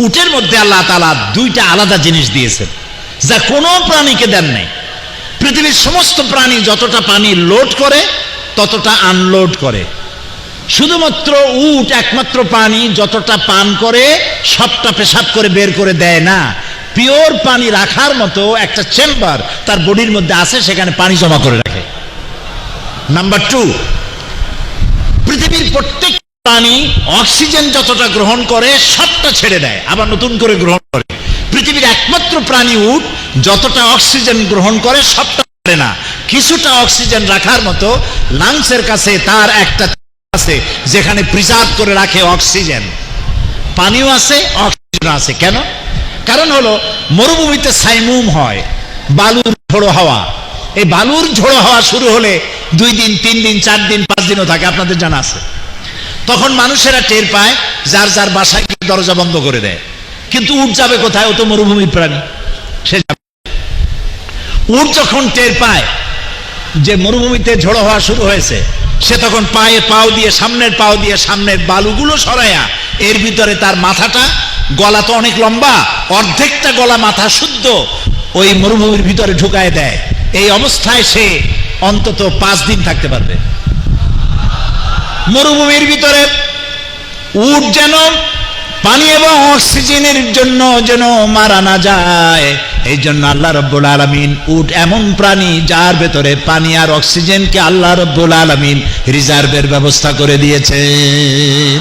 উটের মধ্যে আল্লাহ তাআলা দুইটা আলাদা জিনিস দিয়েছেন যা কোনো প্রাণীকে দেন নাই। পৃথিবীর সমস্ত প্রাণী যতটা পানি লোড করে ততটা আনলোড করে, শুধুমাত্র উট একমাত্র পানি যতটা পান করে সবটা পেশাব করে বের করে দেয় না। পিওর পানি রাখার মতো একটা চেম্বার তার বডির মধ্যে আছে, সেখানে পানি জমা করে রাখে। নাম্বার 2, পৃথিবীর প্রত্যেক প্রাণী অক্সিজেন যতটা গ্রহণ করে সবটা ছেড়ে দেয়, আবার নতুন করে গ্রহণ করে। পৃথিবীর একমাত্র প্রাণী উট যতটা অক্সিজেন গ্রহণ করে সবটা ছেড়ে না, কিছুটা অক্সিজেন রাখার মতো লাংসের কাছে তার একটা আছে যেখানে প্রিজার্ভ করে রাখে অক্সিজেন। পানিও আছে, অক্সিজেন আছে। কেন? কারণ হলো মরুভূমিতে সাইমুম হয়, বালুর ঝোড়ো হাওয়া। এই বালুর ঝোড়ো হাওয়া শুরু হলে 2 দিন 3 দিন 4 দিন 5 দিনও থাকে, আপনাদের জানা আছে। তখন মানুষেরা টের পায়, যার যার বাসায় দরজা বন্ধ করে দেয়। কিন্তু উট যাবে কোথায়? ও তো মরুভূমির প্রাণী, সে যাবে। উট যখন টের পায় যে মরুভূমিতে ঝোড়ো হওয়া শুরু হয়েছে, সে তখন সামনের পাও দিয়ে সামনের বালুগুলো সরাইয়া এর ভিতরে তার মাথাটা, গলা তো অনেক লম্বা, অর্ধেকটা গলা মাথা শুদ্ধ ওই মরুভূমির ভিতরে ঢুকায় দেয়। এই অবস্থায় সে অন্তত 5 দিন থাকতে পারবে। মরুভূমির ভিতরে উট যেন পানি এবং অক্সিজেনের জন্য যেন মারা না যায়, এই জন্য আল্লাহ রাব্বুল আলামিন উট এমন প্রাণী যার ভেতরে পানি আর অক্সিজেনকে আল্লাহ রাব্বুল আলামিন রিজার্ভের ব্যবস্থা করে দিয়েছেন।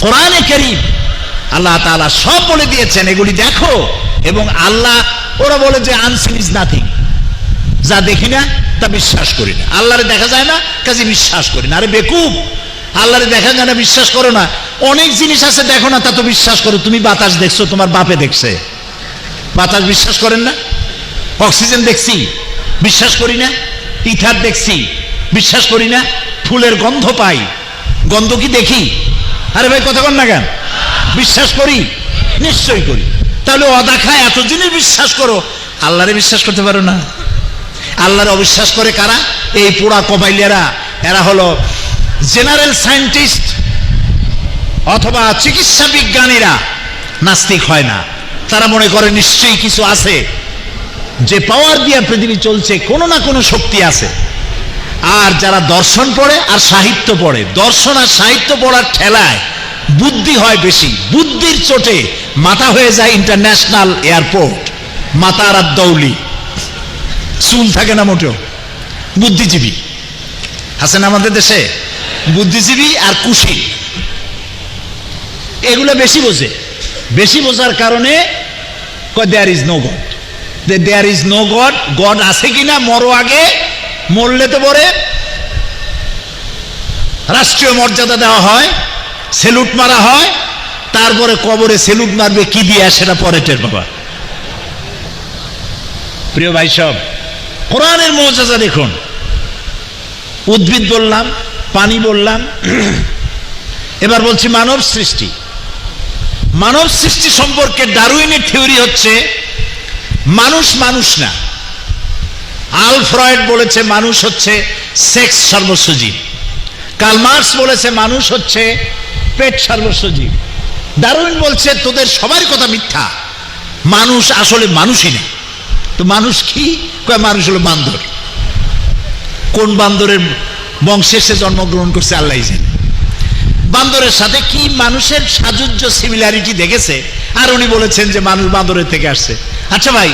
কোরআনে কারীম আল্লাহ তাআলা সব বলে দিয়েছেন, এগুলি দেখো। এবং আল্লাহ, ওরা বলে যে আনসিন ইজ নাথিং, যা দেখি না তা বিশ্বাস করি না। আল্লাহরে দেখা যায় না, কাজে বিশ্বাস করি না। আরে বেকুব, আল্লাহরে দেখা যায় না বিশ্বাস করো না, অনেক জিনিস আছে দেখো না তা তো বিশ্বাস করো। তুমি বাতাস দেখছো, তোমার বাপে দেখছে, বাতাস বিশ্বাস করেন না? অক্সিজেন দেখছি, বিশ্বাস করি না? ইথার দেখছি, বিশ্বাস করি না? ফুলের গন্ধ পাই, গন্ধ কি দেখি? আরে ভাই কথা বল না কেন? বিশ্বাস করি, নিশ্চয়ই করি। তাহলে অদেখায় এত জিনিস বিশ্বাস করো, আল্লাহরে বিশ্বাস করতে পারো না? আল্লাহরে অবিশ্বাস করে কারা? এই পোড়া কবাইলিয়ারা। এরা হলো জেনারেল সায়েন্টিস্ট অথবা চিকিৎসা বিজ্ঞানীরা। নাস্তিক হয় না, তারা মনে করে নিশ্চয়ই কিছু আছে, যে পাওয়ার দিয়ে পৃথিবী চলছে, কোনো না কোনো শক্তি আছে। আর যারা দর্শন পড়ে আর সাহিত্য পড়ে, দর্শন আর সাহিত্য পড়ার ঠেলায় বুদ্ধি হয় বেশি, বুদ্ধির চোটে মাথা হয়ে যায় ইন্টারন্যাশনাল এয়ারপোর্ট, মাতার আর দৌলি, চুল থাকে না মোটেও। বুদ্ধিজীবী আছে না আমাদের দেশে? বুদ্ধিজীবী আর কুশী, এগুলো বেশি বোঝে। বেশি বোঝার কারণে there is no God, there is no God. God আছে কিনা মরো আগে, মরলে তো পরে রাষ্ট্রীয় মর্যাদা দেওয়া হয়, সেলুট মারা হয়, তারপরে কবরে সেলুট মারবে কি দিয়ে সেটা পরে টের পাবা। প্রিয় ভাই সব, কোরআনের মুআজিজা দেখুন। উদ্ভিদ বললাম, পানি বললাম, এবার বলছি মানব সৃষ্টি। মানব সৃষ্টি সম্পর্কে ডারউইনের থিওরি হচ্ছে মানুষ মানুষ না। আল ফ্রয়েড বলেছে মানুষ হচ্ছে সেক্স সর্বস্ব জীব। কার্ল মার্কস বলেছে মানুষ হচ্ছে পেট সর্বস্ব জীব। ডারউইন বলছে তোদের সবার কথা মিথ্যা, মানুষ আসলে মানুষই না। তো মানুষ কি? মানুষ হলো বান্দর। কোন বান্দরের বংশে সে জন্মগ্রহণ করছে আল্লাহ জানে। বান্দরের সাথে কি মানুষের সাজুজ্য সিমিলারিটি দেখেছে, আর উনি বলেছেন যে মানুষ বান্দরের থেকে আসছে। আচ্ছা ভাই,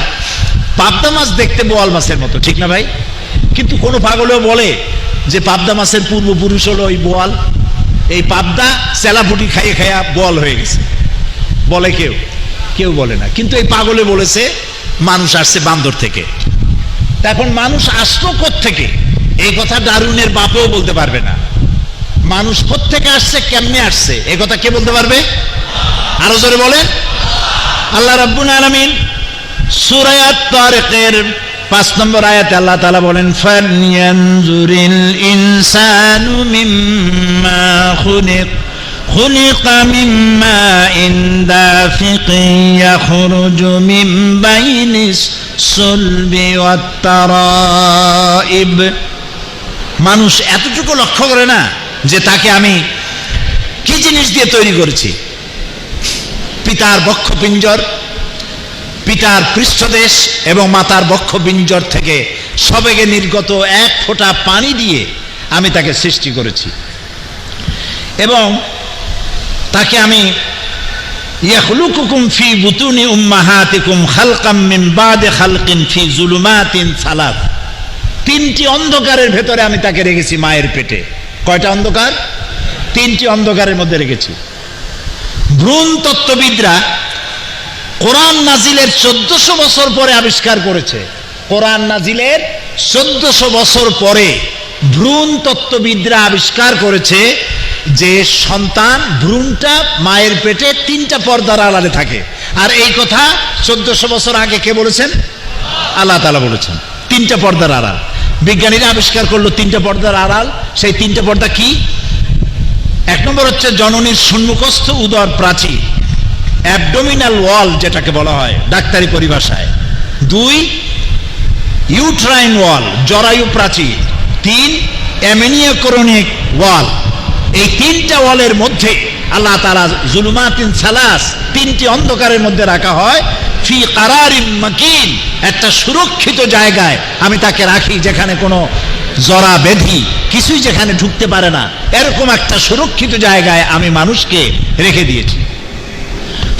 পাবদা মাছ দেখতে বোয়াল মাছের মতো, ঠিক না ভাই? কিন্তু কোন পাগলেও বলে যে পাবদা মাছের পূর্বপুরুষ হলো ওই বোয়াল। এই পাবদা চেলাপুটি খাইয়ে খাইয়া বোয়াল হয়ে গেছে, বলে কেউ? কেউ বলে না। কিন্তু এই পাগলে বলেছে মানুষ আসছে বান্দর থেকে। এখন মানুষ আসলো কোত্থেকে, এই কথা ডারউইনের বাপও বলতে পারবে না। মানুষ কোত্থেকে আসছে, কেমনে আসছে, এই কথা কে বলতে পারবে? আরো জোরে বলেন। আল্লাহ রাব্বুল আলামিন সূরা আত-তারিকের 5 নম্বর আয়াতে আল্লাহ তাআলা বলেন, ফালইয়ানজুরিল ইনসানু মিম্মা খুলিকা মিম্মা দাফিকিন ইয়াখরুজু মিন বাইনিস সুলবি ওয়াত তারাইব। মানুষ এতটুকু লক্ষ্য করে না যে তাকে আমি কি জিনিস দিয়ে তৈরি করেছি। পিতার বক্ষপিঞ্জর, পিতার পৃষ্ঠদেশ এবং মাতার বক্ষপিঞ্জর থেকে সবেগে নির্গত এক ফোঁটা পানি দিয়ে আমি তাকে সৃষ্টি করেছি। এবং তাকে আমি ইয়াখলুকুকুম ফি বুতুনি উম্মাহাতিকুম খালকাম মিন বাদি খালকিন ফি যুলুমাতিন সালাত, তিনটি অন্ধকারের ভেতরে আমি তাকে রেখেছি মায়ের পেটে। কয়টা অন্ধকার? তিনটি অন্ধকারের মধ্যে রেখেছি। ভ্রূণ তত্ত্ববিদরা কোরআন নাজিলের 1400 বছর পরে আবিষ্কার করেছে। কোরআন নাজিলের 1400 বছর পরে ভ্রূণ তত্ত্ববিদরা আবিষ্কার করেছে যে সন্তান ভ্রূণটা মায়ের পেটে তিনটা পর্দার আড়ালে থাকে। আর এই কথা 1400 বছর আগে কে বলেছেন? আল্লাহ তাআলা বলেছেন, তিনটা পর্দার আড়াল। বিজ্ঞানীরা আবিষ্কার করলো তিনটা পর্দার আড়াল। সেই তিনটা পর্দা কি? এক নম্বর হচ্ছে জননীর সম্মুখস্থ উদর প্রাচীর, অ্যাবডোমিনাল ওয়াল যেটাকে বলা হয় ডাক্তারি পরিভাষায়। 2 ইউট্রাইন ওয়াল, জরায়ু প্রাচীর। 3 অ্যামিনিওকোরনিক ওয়াল। এই তিনটা ওয়ালের মধ্যে আল্লাহ তাআলা যুলুমাতিন সালাস, তিনটি অন্ধকারের মধ্যে রাখা হয়। ফি কারারিন মাকিন, একটা সুরক্ষিত জায়গায় আমি তাকে রাখি, যেখানে কোনো জরা ব্যাধি কিছুই যেখানে ঢুকতে পারে না, এরকম একটা সুরক্ষিত জায়গায় আমি মানুষকে রেখে দিয়েছি।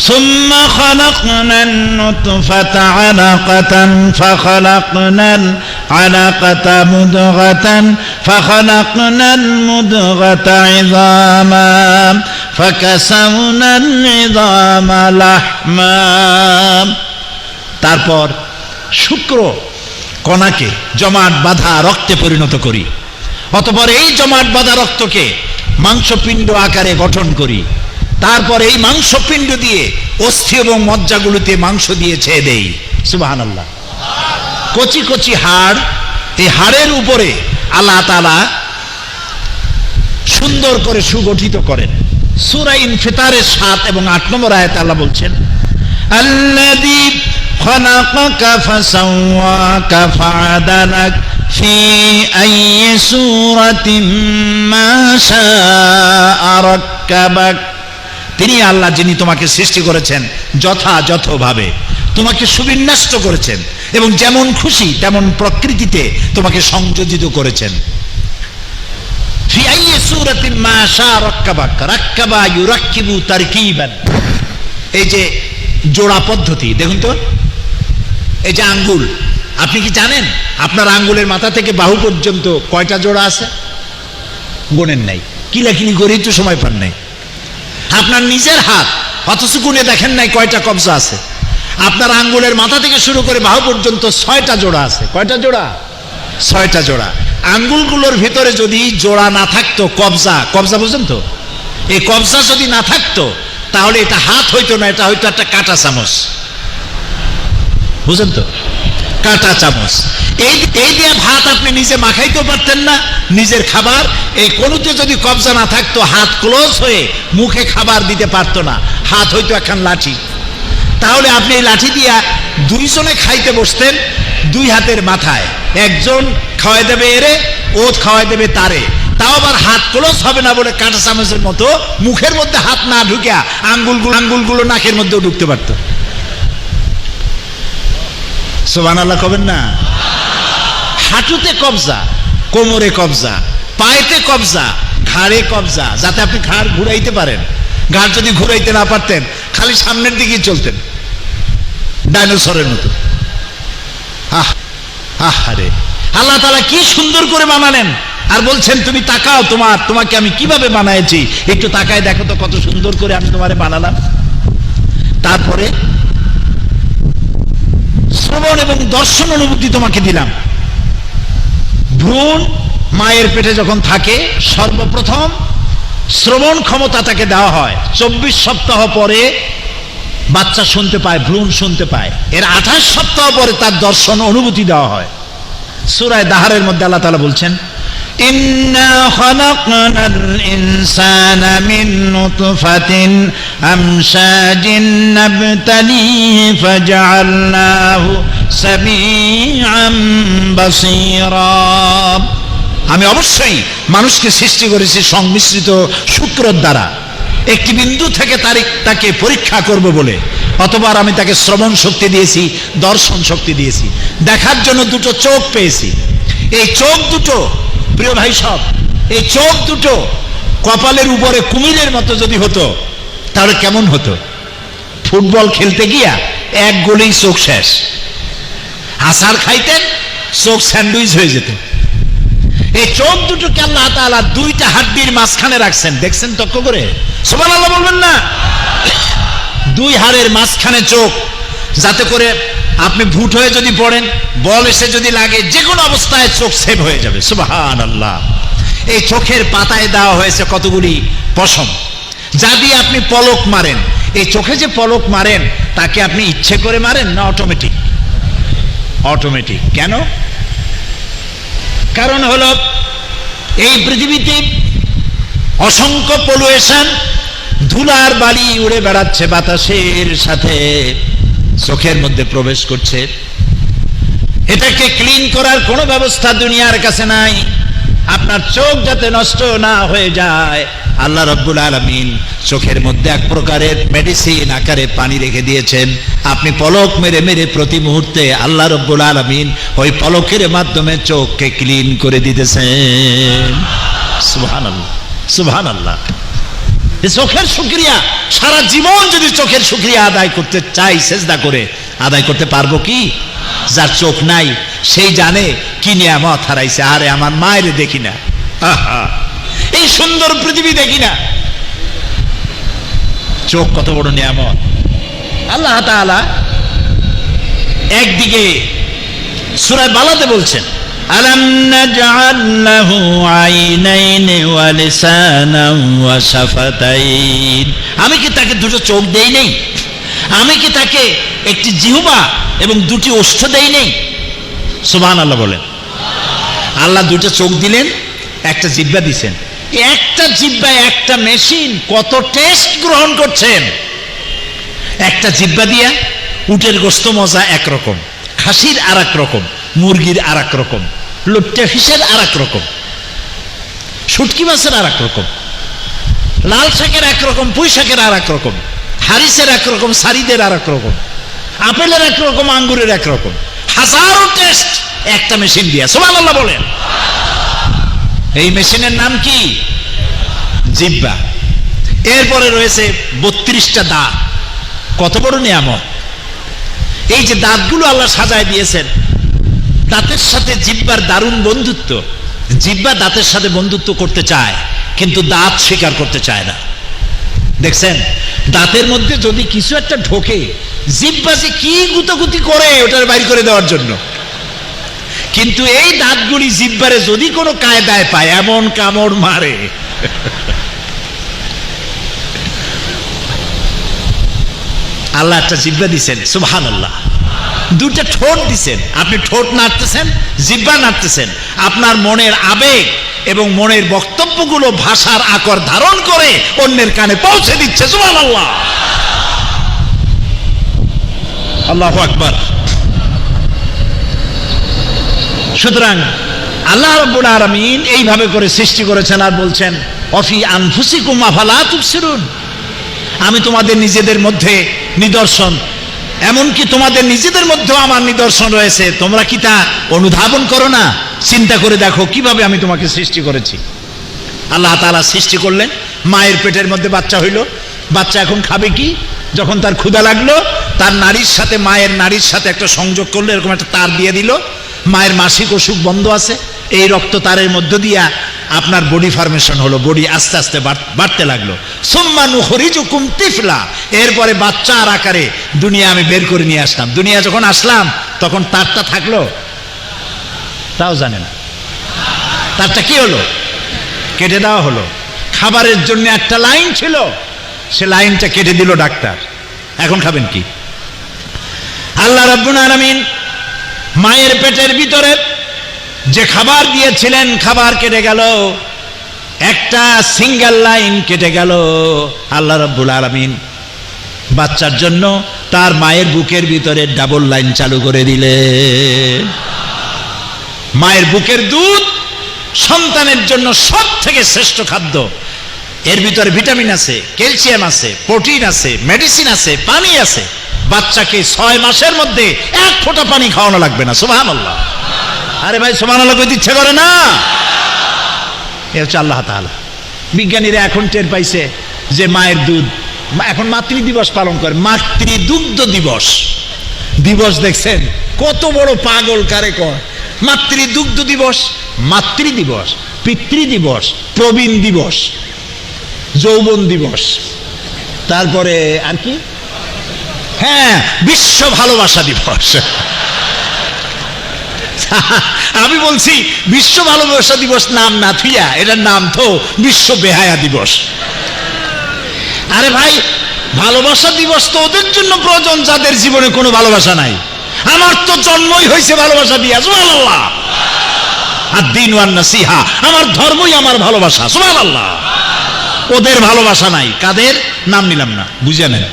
ثم خلقنا النطفة علقة فخلقنا العلقة مضغة فخلقنا المضغة عظاما فكسونا العظام لحما। তারপর শুক্র কণাকে জমাট বাঁধা রক্তে পরিণত করি। অতঃপর এই জমাট বাঁধা রক্তকে মাংসপিণ্ড আকারে গঠন করি। তারপর এই মাংসপিণ্ড দিয়ে অস্থি এবং মজ্জাগুলোতে মাংস দিয়ে ছেয়ে দেই। সুবহানাল্লাহ। কচি কচি হাড়, এই হাড়ের উপরে আল্লাহ তাআলা সুন্দর করে সুগঠিত করেন। সূরা ইনফিতারের 7 এবং 8 নম্বর আয়াতে আল্লাহ বলছেন, আল্লাযী খালাকাকা ফাসাওয়াকা ফাআদালাক ফি আইয়ি সূরাতিন মা শাআ রাক্কাবাক। তিনি আল্লাহ যিনি তোমাকে সৃষ্টি করেছেন যথাযথভাবে, তোমাকে সুবিন্যস্ত করেছেন এবং যেমন খুশি তেমন প্রকৃতিতে তোমাকে সংযোজিত করেছেন। ফি আইয়ি সূরাতিন মা শাআ রাক্কাবাক, রাক্কাবা ইউরাক্কিবু তারকিবান। এই যে জোড়া পদ্ধতি, দেখুন তো, এই যে আঙ্গুল, আপনি কি জানেন আপনার আঙ্গুলের মাথা থেকে বাহু পর্যন্ত কয়টা জোড়া আছে? গোনেন নাই, কিলাকিলি করেই তো সময় পান নাই। আপনার নিজের হাত, অথচ গুনে দেখেন নাই কয়টা কবজা আছে। আপনার আঙ্গুলের মাথা থেকে শুরু করে বাহু পর্যন্ত 6টা জোড়া আছে। কয়টা জোড়া? 6টা জোড়া। আঙ্গুলগুলোর ভিতরে যদি জোড়া না থাকতো, কবজা, কবজা বুঝেন তো, এই কবজা যদি না থাকতো তাহলে এটা হাত হইতো না, এটা হইতো একটা কাঁটা চামচ। বুঝেন তো, কাঁটা চামচ। এই দিয়ে ভাত আপনি নিজে মাখাইতেও পারতেন না, নিজের খাবার। এই কোনোতে যদি কবজা না থাকতো, হাত ক্লোজ হয়ে মুখে খাবার দিতে পারতো না, হাত হইতো একখান লাঠি। তাহলে আপনি এই লাঠি দিয়া 2 জনে খাইতে বসতেন 2 হাতের মাথায়, একজন খাওয়াই দেবে এরে, ও খাওয়াই দেবে তারে। তাও আবার হাত ক্লোজ হবে না বলে কাঁটা চামচের মতো মুখের মধ্যে হাত না ঢুকিয়া আঙ্গুলগুলো নাকের মধ্যেও ঢুকতে পারতো। সুবহানাল্লাহ কবেন না? হাঁটুতে কবজা, কোমরে কবজা, পায়েতে কবজা, ঘাড়ে কবজা, যাতে আপনি ঘাড় ঘুরাইতে পারেন। ঘাড় যদি ঘুরাইতে না পারতেন, খালি সামনের দিকেই চলতেন ডাইনোসরের মতো। আহারে, আল্লাহ তাআলা কি সুন্দর করে বানালেন, আর বলছেন তুমি তাকাও, তোমাকে আমি কিভাবে বানাইছি, একটু তাকায় দেখো তো কত সুন্দর করে আমি তোমারে বানালাম। তারপরে শ্রবণ এবং দর্শন অনুভূতি তোমাকে দিলাম। ভ্রূণ মায়ের পেটে যখন থাকে, সর্বপ্রথম শ্রবণ ক্ষমতা তাকে দেওয়া হয়। 24 সপ্তাহ পরে বাচ্চা শুনতে পায়, ভ্রূণ শুনতে পায়। এর 28 সপ্তাহ পরে তার দর্শন অনুভূতি দেওয়া হয়। সূরা দাহরের মধ্যে আল্লাহ তাআলা বলছেন, ইন্না খালাকনাল ইনসানা মিন নুতফাতিন আমশাজিন নাবতালিহি ফাজআলনাহু সামিআন বাসীরা। আমি অবশ্যই মানুষকে সৃষ্টি করেছি সংমিশ্রিত শুক্রের দ্বারা। একটি বিন্দু থেকে তাকে পরীক্ষা করব বলে, অতবার আমি তাকে শ্রবণ শক্তি দিয়েছি, দর্শন শক্তি দিয়েছি, দেখার জন্য দুটো চোখ পেয়েছি। এই চোখ দুটো প্রিয় ভাই সব, এই চোখ দুটো কপালের উপরে কুমিরের মতো যদি হতো তাহলে কেমন হতো? ফুটবল খেলতে গিয়া এক গোলেই চোখ শেষ, আছাড় খাইতেন চোখ স্যান্ডউইচ হয়ে যেত। এই চোখ দুটোকে আল্লাহ তাআলা দুইটা হাড্ডির মাঝখানে রাখছেন, দেখছেন তক্ক করে? সুবহানাল্লাহ বলবেন না? দুই হাড়ের মাঝখানে চোখ, যাতে করে আপনি ভুট হয়ে যদি পড়েন, বল এসে যদি লাগে, যে কোনো অবস্থায় চোখ সেভ হয়ে যাবে। সুবহানাল্লাহ। এই চোখের পাতায় দেওয়া হয়েছে কতগুলি পশম, যা দিয়ে আপনি পলক মারেন। এই চোখে যে পলক মারেন তাকে আপনি ইচ্ছে করে মারেন না অটোমেটিক? অটোমেটিক। কেন? কারণ হলো এই পৃথিবীতে অসংখ্য পলুয়েশন, ধুলার বালি উড়ে বেড়াচ্ছে বাতাসের সাথে, চোখের মধ্যে প্রবেশ করছে। এটাকে ক্লিন করার কোনো ব্যবস্থা দুনিয়ার কাছে নাই। আপনার চোখ যাতে নষ্ট না হয়ে যায়, আল্লাহ রাব্বুল আলামিন চোখের মধ্যে এক প্রকারের মেডিসিন আকারে পানি রেখে দিয়েছেন। আপনি পলক মেরে মেরে প্রতি মুহূর্তে আল্লাহ রাব্বুল আলামিন ওই পলকের মাধ্যমে চোখকে ক্লিন করে দিতেছেন। সুবহানাল্লাহ, সুবহানাল্লাহ। চোখের শুকরিয়া, সারা জীবন যদি চোখের শুকরিয়া আদায় করতে চাই, সেজদা করে আদায় করতে পারবো কি? যার চোখ নাই সেই জানে কি নিয়ামত হারাইছে। আরে আমার মায়ের দেখি না, এই সুন্দর পৃথিবী দেখি না, চোখ কত বড় নিয়ামত। আল্লাহ তাআলা একদিকে সূরা বালাতে বলছেন, আলাম নাজআল লাহু আইনাইনি ওয়া লিসানান ওয়া শাফাতাইন। আমি কি তাকে দুটো চোখ দেই নাই? আমি কি তাকে একটি জিহ্বা এবং দুটি ওষ্ঠ দেই নাই? সুবহানাল্লাহ বলেন। আল্লাহ দুটো চোখ দিলেন, একটা জিহ্বা দিছেন। একটা জিহ্বায় একটা মেশিন কত টেস্ট গ্রহণ করছেন। একটা জিহ্বা দিয়া উটের গোশত মজা একরকম, খাসির আর এক রকম, মুরগির আর এক রকম, লুট্টে ফিশের আর এক রকম, শুটকি মাছের আর এক রকম, লাল শাকের এক রকম, পুঁই শাকের আর এক রকম, হারিসের এক রকম, সারিদের আর এক রকম, আপেলের এক রকম, আঙ্গুরের এক রকম, হাজারো টেস্ট একটা মেশিন দিয়া। সুবহানাল্লাহ বলেন। এই মেশিনের নাম কি? জিহ্বা। এরপরে রয়েছে 32টা দাঁত। কত বড় নিয়ামত! এই যে দাঁতগুলো আল্লাহ সাজায় দিয়েছেন, দাঁতের সাথে জিহ্বার দারুণ বন্ধুত্ব। জিহ্বা দাঁতের সাথে বন্ধুত্ব করতে চায়, কিন্তু দাঁত স্বীকার করতে চায় না। দেখছেন, দাঁতের মধ্যে যদি কিছু একটা ঢোকে, জিহ্বা যে কি গুতাগুতি করে ওটার বাইর করে দেওয়ার জন্য। কিন্তু এই দাঁতগুলি জিহ্বারে যদি কোনো কায়দায় পায়, এমন কামড় মারে। আল্লাহ একটা জিহ্বা দিছেন, সুবহানাল্লাহ। দুটা ঠোঁট দিছেন, আপনি ঠোঁট নাড়তেছেন, জিহ্বা নাড়তেছেন। আপনার মনের আবেগ এবং মনের বক্তব্যগুলো ভাষার আকর ধারণ করে অন্যের কানে পৌঁছে দিচ্ছে। সুবহানাল্লাহ, আল্লাহু আকবার। সুতরাং আল্লাহ রাব্বুল আলামিন এইভাবে করে সৃষ্টি করেছেন আর বলছেন, অফি আনফুসিকুম আফালা তুবসিরুন। আমি তোমাদের নিজেদের মধ্যে নিদর্শন, এমনকি তোমাদের নিজেদের মধ্যেও আমার নিদর্শন রয়েছে, তোমরা কি তা অনুধাবন করো না? চিন্তা করে দেখো কিভাবে আমি তোমাকে সৃষ্টি করেছি। আল্লাহ তাআলা সৃষ্টি করলেন, মায়ের পেটের মধ্যে বাচ্চা হইল। বাচ্চা এখন খাবে কি? যখন তার ক্ষুধা লাগলো, তার নারীর সাথে, মায়ের নারীর সাথে একটা সংযোগ করলো, এরকম একটা তার দিয়ে দিল। মায়ের মাসিক অসুখ বন্ধ আছে, এই রক্ত তারের মধ্য দিয়া আপনার বডি ফরমেশন হলো, বডি আস্তে আস্তে বাড়তে লাগলো। সুম্মা নুখরিজুকুম তিফলা। এরপরে বাচ্চার আকারে দুনিয়া আমি বের করে নিয়ে আসলাম। দুনিয়া যখন আসলাম তখন তারটা থাকলো? তাও জানে না। তারটা কি হলো? কেটে দেওয়া হলো। খাবারের জন্য একটা লাইন ছিল, সে লাইনটা কেটে দিল ডাক্তার। এখন খাবেন কি? আল্লাহ রাব্বুল আলামিন মায়ের পেটের ভিতরে যে খাবার দিয়েছিলেন, খাবার কেটে গেল, একটা সিঙ্গেল লাইন কেটে গেল। আল্লাহ রাব্বুল আলামিন বাচ্চার জন্য তার মায়ের বুকের ভিতরে ডাবল লাইন চালু করে দিলেন। মায়ের বুকের দুধ সন্তানের জন্য সব থেকে শ্রেষ্ঠ খাদ্য। এর ভিতরে ভিটামিন আছে, ক্যালসিয়াম আছে, প্রোটিন আছে, মেডিসিন আছে, পানি আছে। বাচ্চাকে 6 মাসের মধ্যে 1 ফোঁটা পানি খাওয়ানো লাগবে না। সুবহানাল্লাহ। আরে ভাই সুবহানাল্লাহ কইতে ইচ্ছে করে না? এ হচ্ছে আল্লাহ তাআলা। বিজ্ঞানীরা এখন টের পাইছে যে মায়ের দুধ, এখন মাতৃ দিবস পালন করে, মাতৃদুগ্ধ দিবস। দিবস দেখছেন কত বড় পাগল কারে কয়? মাতৃদুগ্ধ দিবস, মাতৃ দিবস, পিতৃ দিবস, প্রবীণ দিবস, যৌবন দিবস, তারপরে আর কি, হ্যাঁ বিশ্ব ভালোবাসা দিবস। আমি বলছি বিশ্ব ভালোবাসা দিবস নাম না থুইয়া এটার নাম তো বিশ্ব বেহায়া দিবস। আরে ভাই ভালোবাসা দিবস তো ওদের জন্য প্রয়োজন যাদের জীবনে কোনো ভালোবাসা নাই। আমার তো জন্মই হয়েছে ভালোবাসা দিয়া। সুবহানাল্লাহ। আদ-দীন ওয়ান নাসিহা, আমার ধর্মই আমার ভালোবাসা। সুবহানাল্লাহ। ওদের ভালোবাসা নাই। কাদের নাম নিলাম না, বুঝে নেন।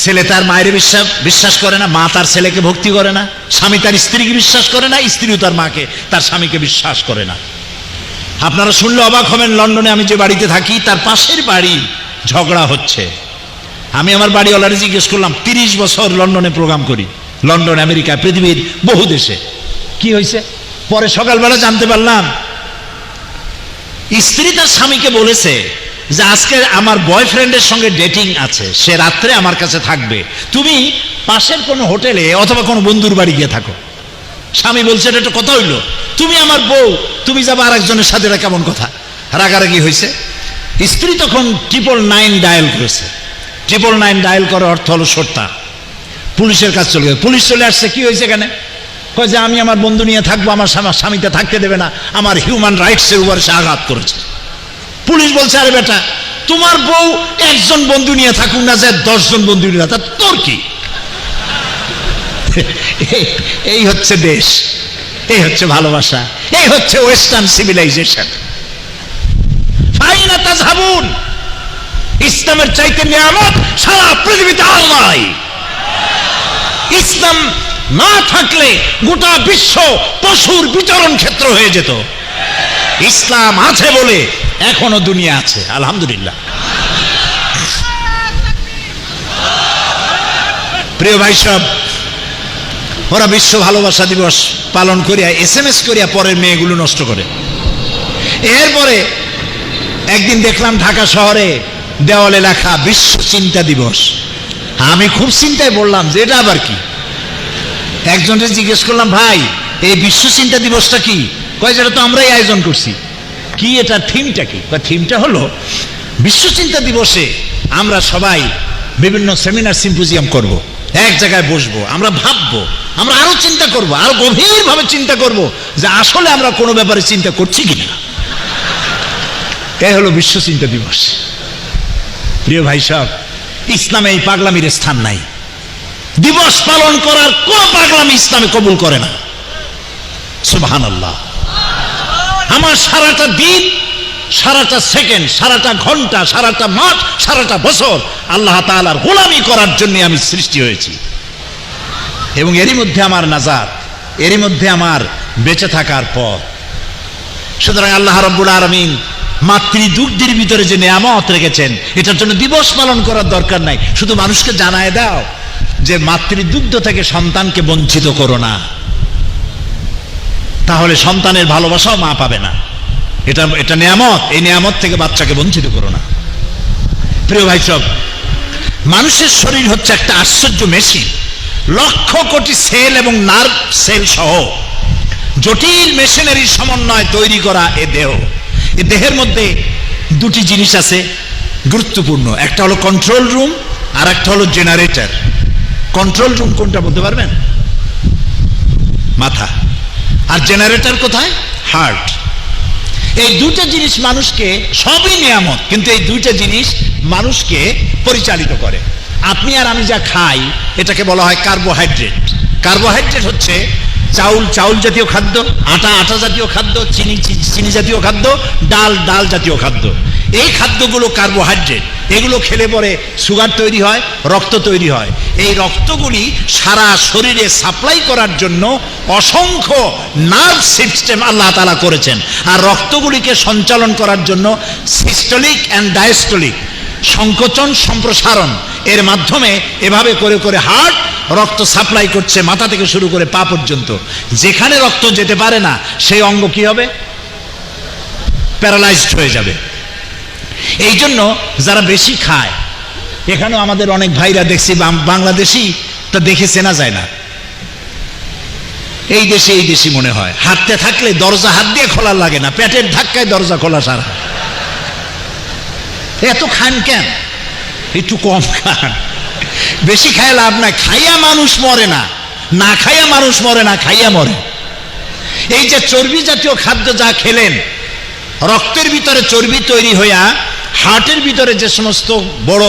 ছেলে তার মায়ের বিশ্বাস করে না, মা তার ছেলেকে ভক্তি করে না, স্বামী তার স্ত্রীকে বিশ্বাস করে না, স্ত্রীও তার মাকে তার স্বামীকে বিশ্বাস করে না। আপনারা শুনলে অবাক হবেন, লন্ডনে আমি যে বাড়িতে থাকি তার পাশের বাড়ি ঝগড়া হচ্ছে। আমি আমার বাড়িওয়ালারে জিজ্ঞেস করলাম, 30 বছর লন্ডনে প্রোগ্রাম করি, লন্ডন, আমেরিকা, পৃথিবীর বহু দেশে, কি হয়েছে? পরে সকালবেলা জানতে পারলাম স্ত্রী তার স্বামীকে বলেছে যে আজকে আমার বয়ফ্রেন্ডের সঙ্গে ডেটিং আছে, সে রাত্রে আমার কাছে থাকবে, তুমি পাশের কোনো হোটেলে অথবা কোনো বন্ধুর বাড়ি গিয়ে থাকো। স্বামী বলছে এটা একটা কথা হইলো, তুমি আমার বউ, তুমি যাবে আরেকজনের সাথে, এটা কেমন কথা? রাগারাগি হয়েছে। স্ত্রী তখন 999 ডায়াল করেছে। 999 ডায়াল করার অর্থ হলো সর্তা। পুলিশের কাছে চলে গেছে। পুলিশ চলে আসছে। কি হয়েছে এখানে? কয় যে আমি আমার বন্ধু নিয়ে থাকবো, আমার স্বামীতে থাকতে দেবে না, আমার হিউম্যান রাইটসের উপর সে আঘাত করেছে। পুলিশ বলছে আরে বেটা, তোমার বউ একজন বন্ধু নিয়ে থাকুক না, যে 10 জন বন্ধু নিয়ে থাক, তোর কি? এই হচ্ছে দেশ, এই হচ্ছে ভালোবাসা, এই হচ্ছে ওয়েস্টার্ন সিভিলাইজেশন। ফাইনা তাযহাবুন, ইসলামের চাইতে নিয়ামত সারা পৃথিবীতে আর নাই। ইসলাম না থাকলে গোটা বিশ্ব পশুর বিচরণ ক্ষেত্র হয়ে যেত। ইসলাম আছে বলে এখনো দুনিয়া আছে, আলহামদুলিল্লাহ। প্রিয় ভাই সব, ওরা বিশ্ব ভালোবাসা দিবস পালন করিয়া SMS করিয়া পরের মেয়েগুলো নষ্ট করে। এরপরে একদিন দেখলাম ঢাকা শহরে দেওয়ালে লেখা বিশ্ব চিন্তা দিবস। আমি খুব চিন্তায় বললাম যে এটা আবার কি। একজনকে জিজ্ঞেস করলাম, ভাই এই বিশ্ব চিন্তা দিবসটা কি? কয় যেটা তো আমরাই আয়োজন করছি। কি এটা থিমটা কি? থিমটা হলো বিশ্ব চিন্তা দিবসে আমরা সবাই বিভিন্ন সেমিনার সিম্পোজিয়াম করব, এক জায়গায় বসবো, আমরা ভাববো, আমরা আরো চিন্তা করব, আরো গভীরভাবে চিন্তা করব যে আসলে আমরা কোনো ব্যাপারে চিন্তা করছি কিনা। এই হলো বিশ্ব চিন্তা দিবস। প্রিয় ভাই সব, ইসলামে এই পাগলামির স্থান নাই। দিবস পালন করার কোন পাগলামি ইসলামে কবুল করে না। সুবহানাল্লাহ। আমার সারাটা দিন, সারাটা সেকেন্ড, সারাটা ঘন্টা, সারাটা মাস, সারাটা বছর আল্লাহ তাআলার গোলামি করার জন্য আমি সৃষ্টি হয়েছি, এবং এরই মধ্যে আমার নাজাত, এরই মধ্যে আমার বেঁচে থাকার পথ। সুতরাং আল্লাহ রাব্বুল আলামিন মাতৃদুগ্ধের ভিতরে যে নিয়ামত রেখেছেন, এটার জন্য দিবস পালন করার দরকার নাই। শুধু মানুষকে জানায় দাও যে মাতৃদুগ্ধ থেকে সন্তানকে বঞ্চিত করো না, তাহলে সন্তানের ভালোবাসাও মা পাবে না। এটা নিয়ামত, এই নিয়ামত থেকে বাচ্চাকে বঞ্চিত করো না। প্রিয় ভাই সব, মানুষের শরীর হচ্ছে একটা আশ্চর্য মেশিন। লক্ষ কোটি সেল এবং নার্ভ সেল সহ জটিল মেশিনারির সমন্বয় তৈরি করা এ দেহ। এ দেহের মধ্যে দুটি জিনিস আছে গুরুত্বপূর্ণ, একটা হলো কন্ট্রোল রুম আর একটা হলো জেনারেটর। কন্ট্রোল রুম কোনটা বলতে পারবেন? মাথা। আর জেনারেটর কোথায়? হার্ট। এই দুটো জিনিস মানুষকে, সবই নিয়ামত, কিন্তু এই দুইটা জিনিস মানুষকে পরিচালিত করে। আপনি আর আমি যা খাই এটাকে বলা হয় কার্বোহাইড্রেট। কার্বোহাইড্রেট হচ্ছে চাউল জাতীয় খাদ্য, আটা জাতীয় খাদ্য, চিনি জাতীয় খাদ্য, ডাল জাতীয় খাদ্য। এই খাদ্যগুলো কার্বোহাইড্রেট। এগুলো খেলে পরে সুগার তৈরি হয়, রক্ত তৈরি হয়। এই রক্তগুলি সারা শরীরে সাপ্লাই করার জন্য অসংখ্য নার্ভ সিস্টেম আল্লাহ তাআলা করেছেন। আর রক্তগুলিকে সঞ্চালন করার জন্য সিস্টোলিক অ্যান্ড ডায়াস্টোলিক, সংকোচন সম্প্রসারণ এর মাধ্যমে এভাবে করে করে হার্ট রক্ত সাপ্লাই করছে মাথা থেকে শুরু করে পা পর্যন্ত। যেখানে রক্ত যেতে পারে না সেই অঙ্গ কি হবে? প্যারালাইজড হয়ে যাবে। এই জন্য যারা বেশি খায়, এখানেও আমাদের অনেক ভাইরা দেখছি বাংলাদেশি, তা দেখে চেনা যায় না, এই দেশি মনে হয়। হাঁটতে থাকলে দরজা হাত দিয়ে খোলা লাগে না, পেটের ধাক্কায় দরজা খোলা সারা। এত খান কেন? একটু কম খান। বেশি খায় লাভ নাই। খাইয়া মানুষ মরে না, না খাইয়া মানুষ মরে না, খাইয়া মরে। এই যে চর্বি জাতীয় খাদ্য যা খেলেন, রক্তের ভিতরে চর্বি তৈরি হইয়া হার্টের ভিতরে যে সমস্ত বড়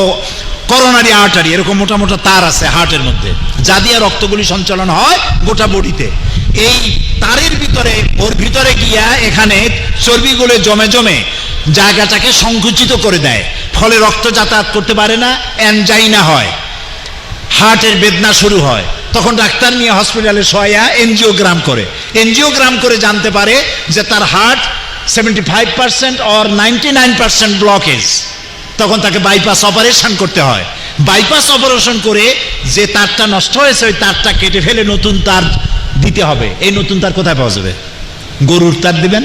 করোনারি আর্টারি, এরকম মোটা মোটা তার আছে হার্টের মধ্যে, যা দিয়ে রক্তগুলি সঞ্চালন হয় গোটা বডিতে। এই তারের ভিতরে, ওর ভিতরে গিয়া এখানে চর্বিগুলো জমে জমে জায়গাটাকে সংকুচিত করে দেয়, ফলে রক্ত যাতায়াত করতে পারে না, অ্যানজাইনা হয়, হার্টের বেদনা শুরু হয়। তখন ডাক্তার নিয়ে হসপিটালে শোয়া এনজিওগ্রাম করে, এনজিওগ্রাম করে জানতে পারে যে তার হার্ট 75% or 99% ব্লকেজ। তখন তাকে বাইপাস অপারেশন করতে হয়। বাইপাস অপারেশন করে যে তারটা নষ্ট হয়েছে ওই তারটা কেটে ফেলে নতুন তার দিতে হবে। এই নতুন তার কোথায় পাওয়া যাবে? গরুর তার দিবেন?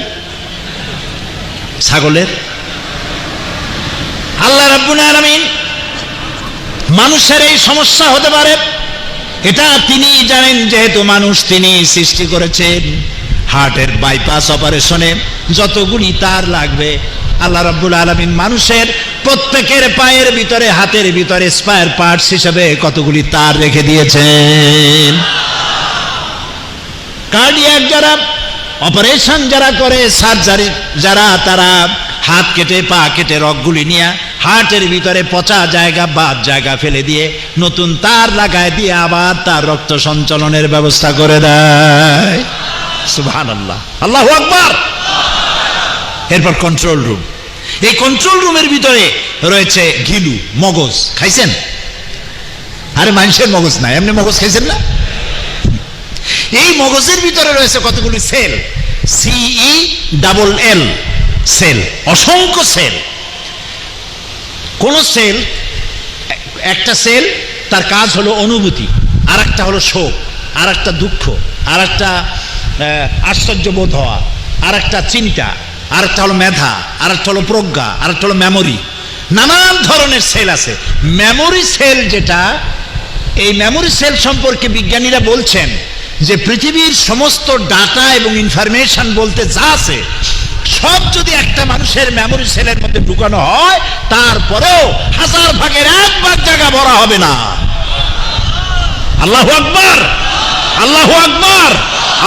ছাগলের? আল্লাহ রাব্বুল আলামিন মানুষের এই সমস্যা হতে পারে এটা তিনি জানেন, যেহেতু মানুষ তিনি সৃষ্টি করেছেন। হার্টের বাইপাস অপারেশনে যতগুলি তার লাগবে আল্লাহ রাব্বুল আলামিন মানুষের প্রত্যেকের পায়ের ভিতরে, হাতের ভিতরে স্পায়ার পার্টস হিসেবে কতগুলি তার রেখে দিয়েছেন। কার্ডিয়াক যারা অপারেশন যারা করে, সার্জারি যারা, তারা হাত কেটে পা কেটে রগগুলি নিয়ে হার্টের ভিতরে পচা জায়গা বাদ জায়গা ফেলে দিয়ে নতুন তার লাগায় দিয়ে আবার তার রক্ত সঞ্চালনের ব্যবস্থা করে দেয়। সুবহানাল্লাহ, আল্লাহু আকবার। এরপর কন্ট্রোল রুম। এই কন্ট্রোল রুমের ভিতরে রয়েছে ঘিলু, মগজ। খাইছেন? আরে মানুষের মগজ না, এমনি মগজ খাইছেন না? এই মগজের ভিতরে রয়েছে কতগুলি সেল, CELL সেল, অসংখ্য সেল। কোন সেল, একটা সেল তার কাজ হলো অনুভূতি, আর একটা হলো শোক, আর একটা দুঃখ, আর একটা আশ্চর্য বোধ হওয়া, আর একটা চিন্তা, আর একটা হলো মেধা, আর একটা হলো প্রজ্ঞা, আর একটা হলো মেমোরি। নানান ধরনের সেল আছে। মেমোরি সেল যেটা, এই মেমোরি সেল সম্পর্কে বিজ্ঞানীরা বলছেন যে পৃথিবীর সমস্ত ডাটা এবং ইনফরমেশন বলতে যা আছে সব যদি একটা মানুষের মেমোরি সেলের মধ্যে ঢুকানো হয়, তারপরেও 1000 ভাগের 1 ভাগ জায়গা ভরা হবে না। আল্লাহু আকবার, আল্লাহু আকবার,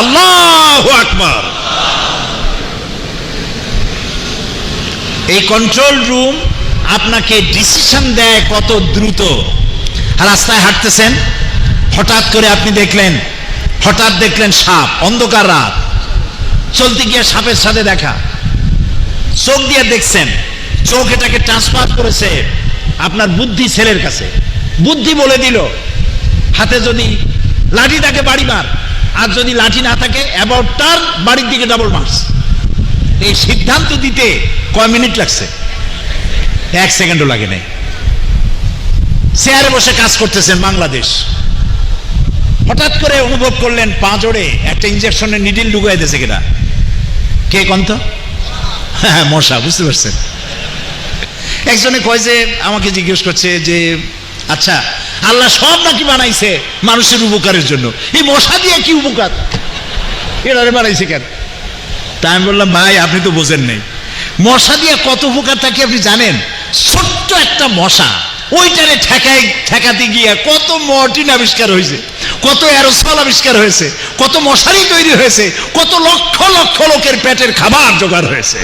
আল্লাহু আকবার। এই কন্ট্রোল রুম আপনাকে ডিসিশন দেয় কত দ্রুত। রাস্তায় হাঁটতেছেন, হঠাৎ করে আপনি দেখলেন সাপ, অন্ধকার রাত, চলতে গিয়ে সাপের সাথে দেখা, চোখ দিয়ে দেখছেন, চোখ এটাকে ট্রান্সফার করেছে আপনার বুদ্ধি ছেলের কাছে। বুদ্ধি বলে দিল হাতে যদি লাঠি থাকে বাড়ি মার, আর যদি লাঠি না থাকে অ্যাবাউট টার্ন, বাড়ির দিকে ডাবল মার্স। এই সিদ্ধান্ত দিতে কয় মিনিট লাগছে? 1 সেকেন্ডও লাগে নাই। চেয়ারে বসে কাজ করতেছেন বাংলাদেশ, হঠাৎ করে অনুভব করলেন পাঁজরে একটা ইঞ্জেকশনের নিডিল ঢুকাই দিয়েছে। কেটা? কে কন্ত? হ্যাঁ, মশা। বুঝতে পারছেন? একজনে কয় যে, আমাকে জিজ্ঞেস করছে যে আচ্ছা আল্লাহ সব নাকি বানাইছে মানুষের উপকারের জন্য, এই মশা দিয়ে কি উপকার? এরারে বানাইছে কেন? তা আমি বললাম, ভাই আপনি তো বোঝেন নাই, মশা দিয়ে কত উপকার থাকে আপনি জানেন? ছোট্ট একটা মশা, ওইটারে ঠেকাতে গিয়ে কত মর্টিন আবিষ্কার হয়েছে, কত অ্যারোসল আবিষ্কার হয়েছে, কত মশারি তৈরি হয়েছে, কত লক্ষ লক্ষ লোকের পেটের খাবার জোগাড় হয়েছে।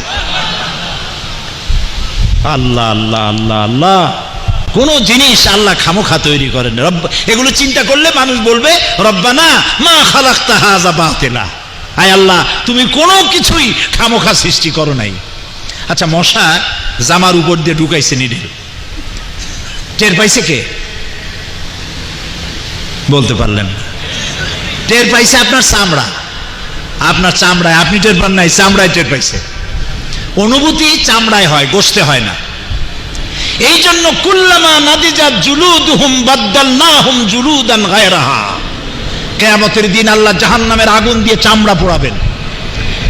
আল্লাহ আল্লাহ আল্লাহ আল্লাহ। কোন জিনিস আল্লাহ খামোখা তৈরি করেন। এগুলো চিন্তা করলে মানুষ বলবে, রব্বানা মা খালাকতা হাযা বাতিলা। আয় আল্লাহ, তুমি কোনো কিছুই খামোখা সৃষ্টি করো নাই। আচ্ছা, মশা জামার উপর দিয়ে ঢুকাইছে নিডেল, টের পাইছে কে? বলতে পারলেন না। টের পাইছে আপনার চামড়া, আপনার চামড়ায়, আপনি টের পান নাই, চামড়ায় টের পাইছে। অনুভূতি চামড়ায় হয়, গোশতে হয় না। এই জন্য কুল্লামা নাদিজাত জুলুদুহুম বাদদালনাহুম জুলুদান গায়রাহা, কিয়ামতের দিন আল্লাহ জাহান্নামের আগুন দিয়ে চামড়া পোড়াবেন।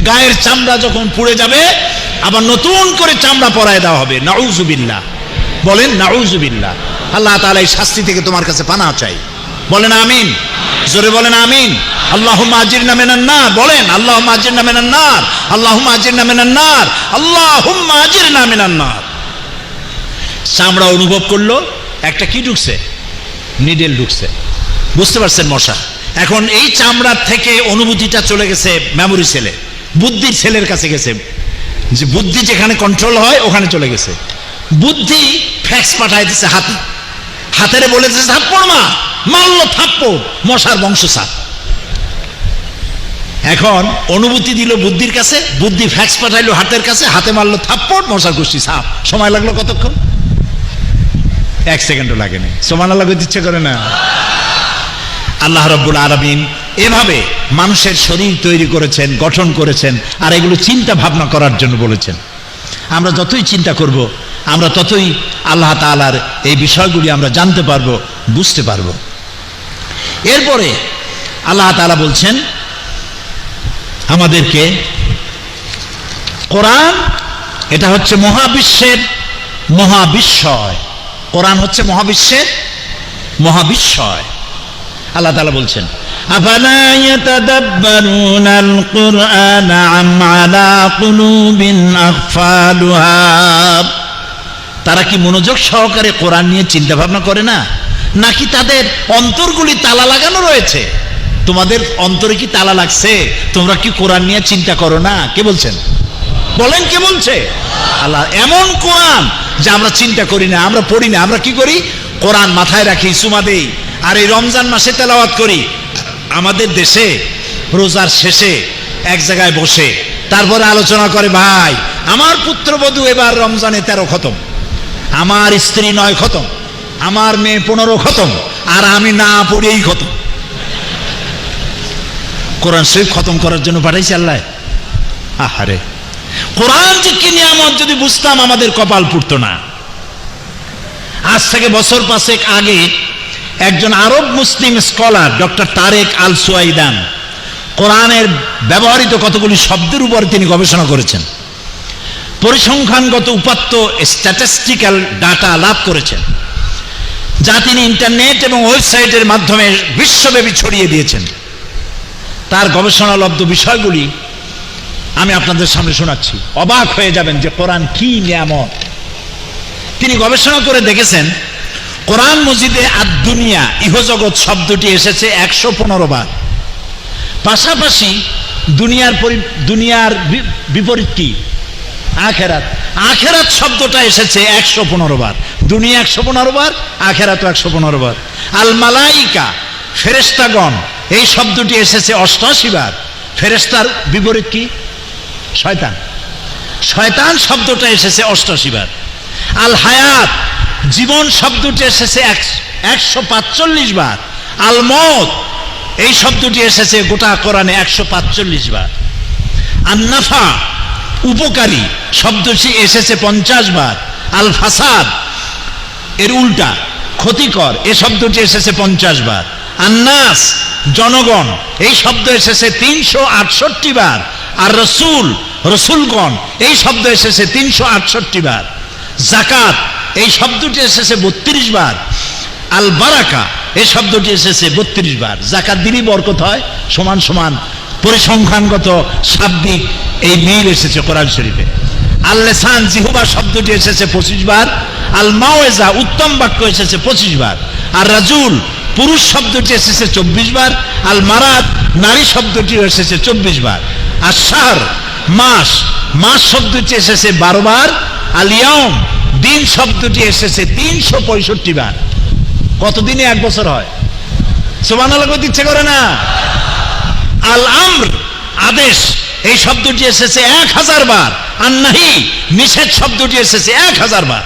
গায়ের চামড়া যখন পুড়ে যাবে আবার নতুন করে চামড়া পরায় দেওয়া হবে। নাউযুবিল্লাহ, বলেন নাউযুবিল্লাহ। আল্লাহ তাআলা এই শাস্তি থেকে তোমার কাছে পানাহ চাই। বলেন আমিন, জোরে বলেন আমিন। আল্লাহুম্মা আজিরনা মিনান নার, বলেন আল্লাহুম্মা আজিরনা মিনান নার, আল্লাহুম্মা আজিরনা মিনান নার, আল্লাহুম্মা আজিরনা মিনান নার। চামড়া অনুভব করলো, একটা কি ঢুকছে? নিডেল ঢুকছে। বুঝতে পারছেন মশা? এখন এই চামড়ার থেকে অনুভূতিটা চলে গেছে মেমোরি সেলে, বুদ্ধির সেলের কাছে গেছে। যে বুদ্ধি যেখানে কন্ট্রোল হয় ওখানে চলে গেছে। বুদ্ধি ফ্যাক্স পাঠাই দিচ্ছে হাতে, হাতেরে বলেছে থাপ্পড় মা, মারলো থাপ্পড়, মশার বংশ সাপ। এখন অনুভূতি দিল বুদ্ধির কাছে, বুদ্ধি ফ্যাক্স পাঠাইলো হাতের কাছে, হাতে মারলো থাপ্পড়, মশার গোষ্ঠী সাপ। সময় লাগলো কতক্ষণ? 1 সেকেন্ডও লাগেনি। সুবহানাল্লাহ কইতে ইচ্ছে করে না? আল্লাহ রাব্বুল আলামিন এভাবে মানুষের শরীর তৈরি করেছেন, গঠন করেছেন, আর এগুলো চিন্তা ভাবনা করার জন্য বলেছেন। আমরা যতই চিন্তা করব আমরা ততই আল্লাহ তাআলার এই বিষয়গুলি আমরা জানতে পারবো, বুঝতে পারবো। এরপরে আল্লাহ তাআলা বলছেন আমাদেরকে, কোরআন এটা হচ্ছে মহাবিশ্বের মহাবিস্ময়। কোরআন হচ্ছে মহাবিশ্বের মহাবিস্ময়। আল্লাহ তাআলা বলছেন আফালা ইয়াতাদাব্বারুনাল কুরআনা আম আলা কুলুবিন আকফালুহা, তারা কি মনোযোগ সহকারে কোরআন নিয়ে চিন্তা ভাবনা করে না, নাকি তাদের অন্তরগুলি তালা লাগানো রয়েছে? তোমাদের অন্তরে কি তালা লাগছে? তোমরা কি কোরআন নিয়ে চিন্তা করো না? কে বলছেন? বলেন কে বলছে? আল্লাহ। এমন কোরআন যে আমরা চিন্তা করি না, আমরা পড়ি না, আমরা কি করি? কোরআন মাথায় রাখি, সুমা দেই, আর এই রমজান মাসে তেলাওয়াত করি। আমাদের দেশে রোজার শেষে এক জায়গায় বসে তারপরে আলোচনা করে, ভাই আমার পুত্রবধূ এবার রমজানে 13 খতম, আমার স্ত্রী 9 খতম, আমার মেয়ে 15 খতম, আর আমি না পড়েই খতম। কোরআন শরীফ খতম করার জন্য পাঠাইছে আল্লাহ। আহারে, কোরআন যে কি নিয়ামত যদি বুঝতাম আমাদের কপাল পুড়তো না। আজ থেকে বছর 5 আগে একজন আরব মুসলিম স্কলার ডক্টর তারেক আল সুয়াইদান কোরআনের ব্যবহৃত কতগুলি শব্দের উপর তিনি গবেষণা করেছেন, পরিসংখ্যানগত উপাত্ত স্ট্যাটিস্টিক্যাল ডাটা লাভ করেছেন, যা তিনি ইন্টারনেট এবং ওয়েবসাইটের মাধ্যমে বিশ্বব্যাপী ছড়িয়ে দিয়েছেন। তার গবেষণালব্ধ বিষয়গুলি আমি আপনাদের সামনে শোনাচ্ছি, অবাক হয়ে যাবেন যে কোরআন কি নিয়ামত। তিনি গবেষণা করে দেখেছেন কোরআন মজিদে আদ-দুনিয়া, ইহজগৎ শব্দটি এসেছে 115 বার। পাশাপাশি দুনিয়ার বিপরীত কি? আখেরাত। আখেরাত শব্দটা এসেছে 115 বার। দুনিয়া 115 বার, আখেরাত 115 বার। আল মালাইকা, ফেরেশতাগণ, এই শব্দটি এসেছে 88 বার। ফেরেশতার বিপরীত কি? শয়তান। শয়তান শব্দটা এসেছে 88 বার। আল হায়াত, জীবন শব্দটি এসেছে 145 বার। আল মউত, এই শব্দটি এসেছে গোটা কোরআনে 145 বার। আন নাফা, উপকারী শব্দটি এসেছে 50 বার। আল ফাসাদ, এর উল্টা ক্ষতিকর, এই শব্দটি এসেছে 50 বার। আন্নাস, জনগণ, এই শব্দ এসেছে 368 বার। আর রসুল, রসুলগণ, এই শব্দ এসেছে 368 বার। যাকাত, এই শব্দটি এসেছে 32 বার। আল বারাকা, এই শব্দটি এসেছে 32 বার। যাকাত দিলেই বরকত হয়, সমান সমান পরিসংখ্যানগত শাব্দিক এই মিল এসেছে কোরআন শরীফে। আল লিসান, জিহবা শব্দটি এসেছে 25 বার। আল মাওয়েজা, উত্তম বাক্য এসেছে 25 বার। আর রাজুল, পুরুষ শব্দটি এসেছে 24 বার। আল মারাত, নারী শব্দটি এসেছে 24 বার। আর শাহর, মাস, মাস শব্দটি এসেছে 12 বার। আল ইয়াউম, দিন শব্দটি এসেছে 365 বার। কতদিনে 1 বছর হয়? সুবহানাল্লাহ কইতে ইচ্ছে করে না? আল আমর, আদেশ, এই শব্দটি এসেছে 1000 বার। আন নাহি, নিষেধ শব্দটি এসেছে 1000 বার।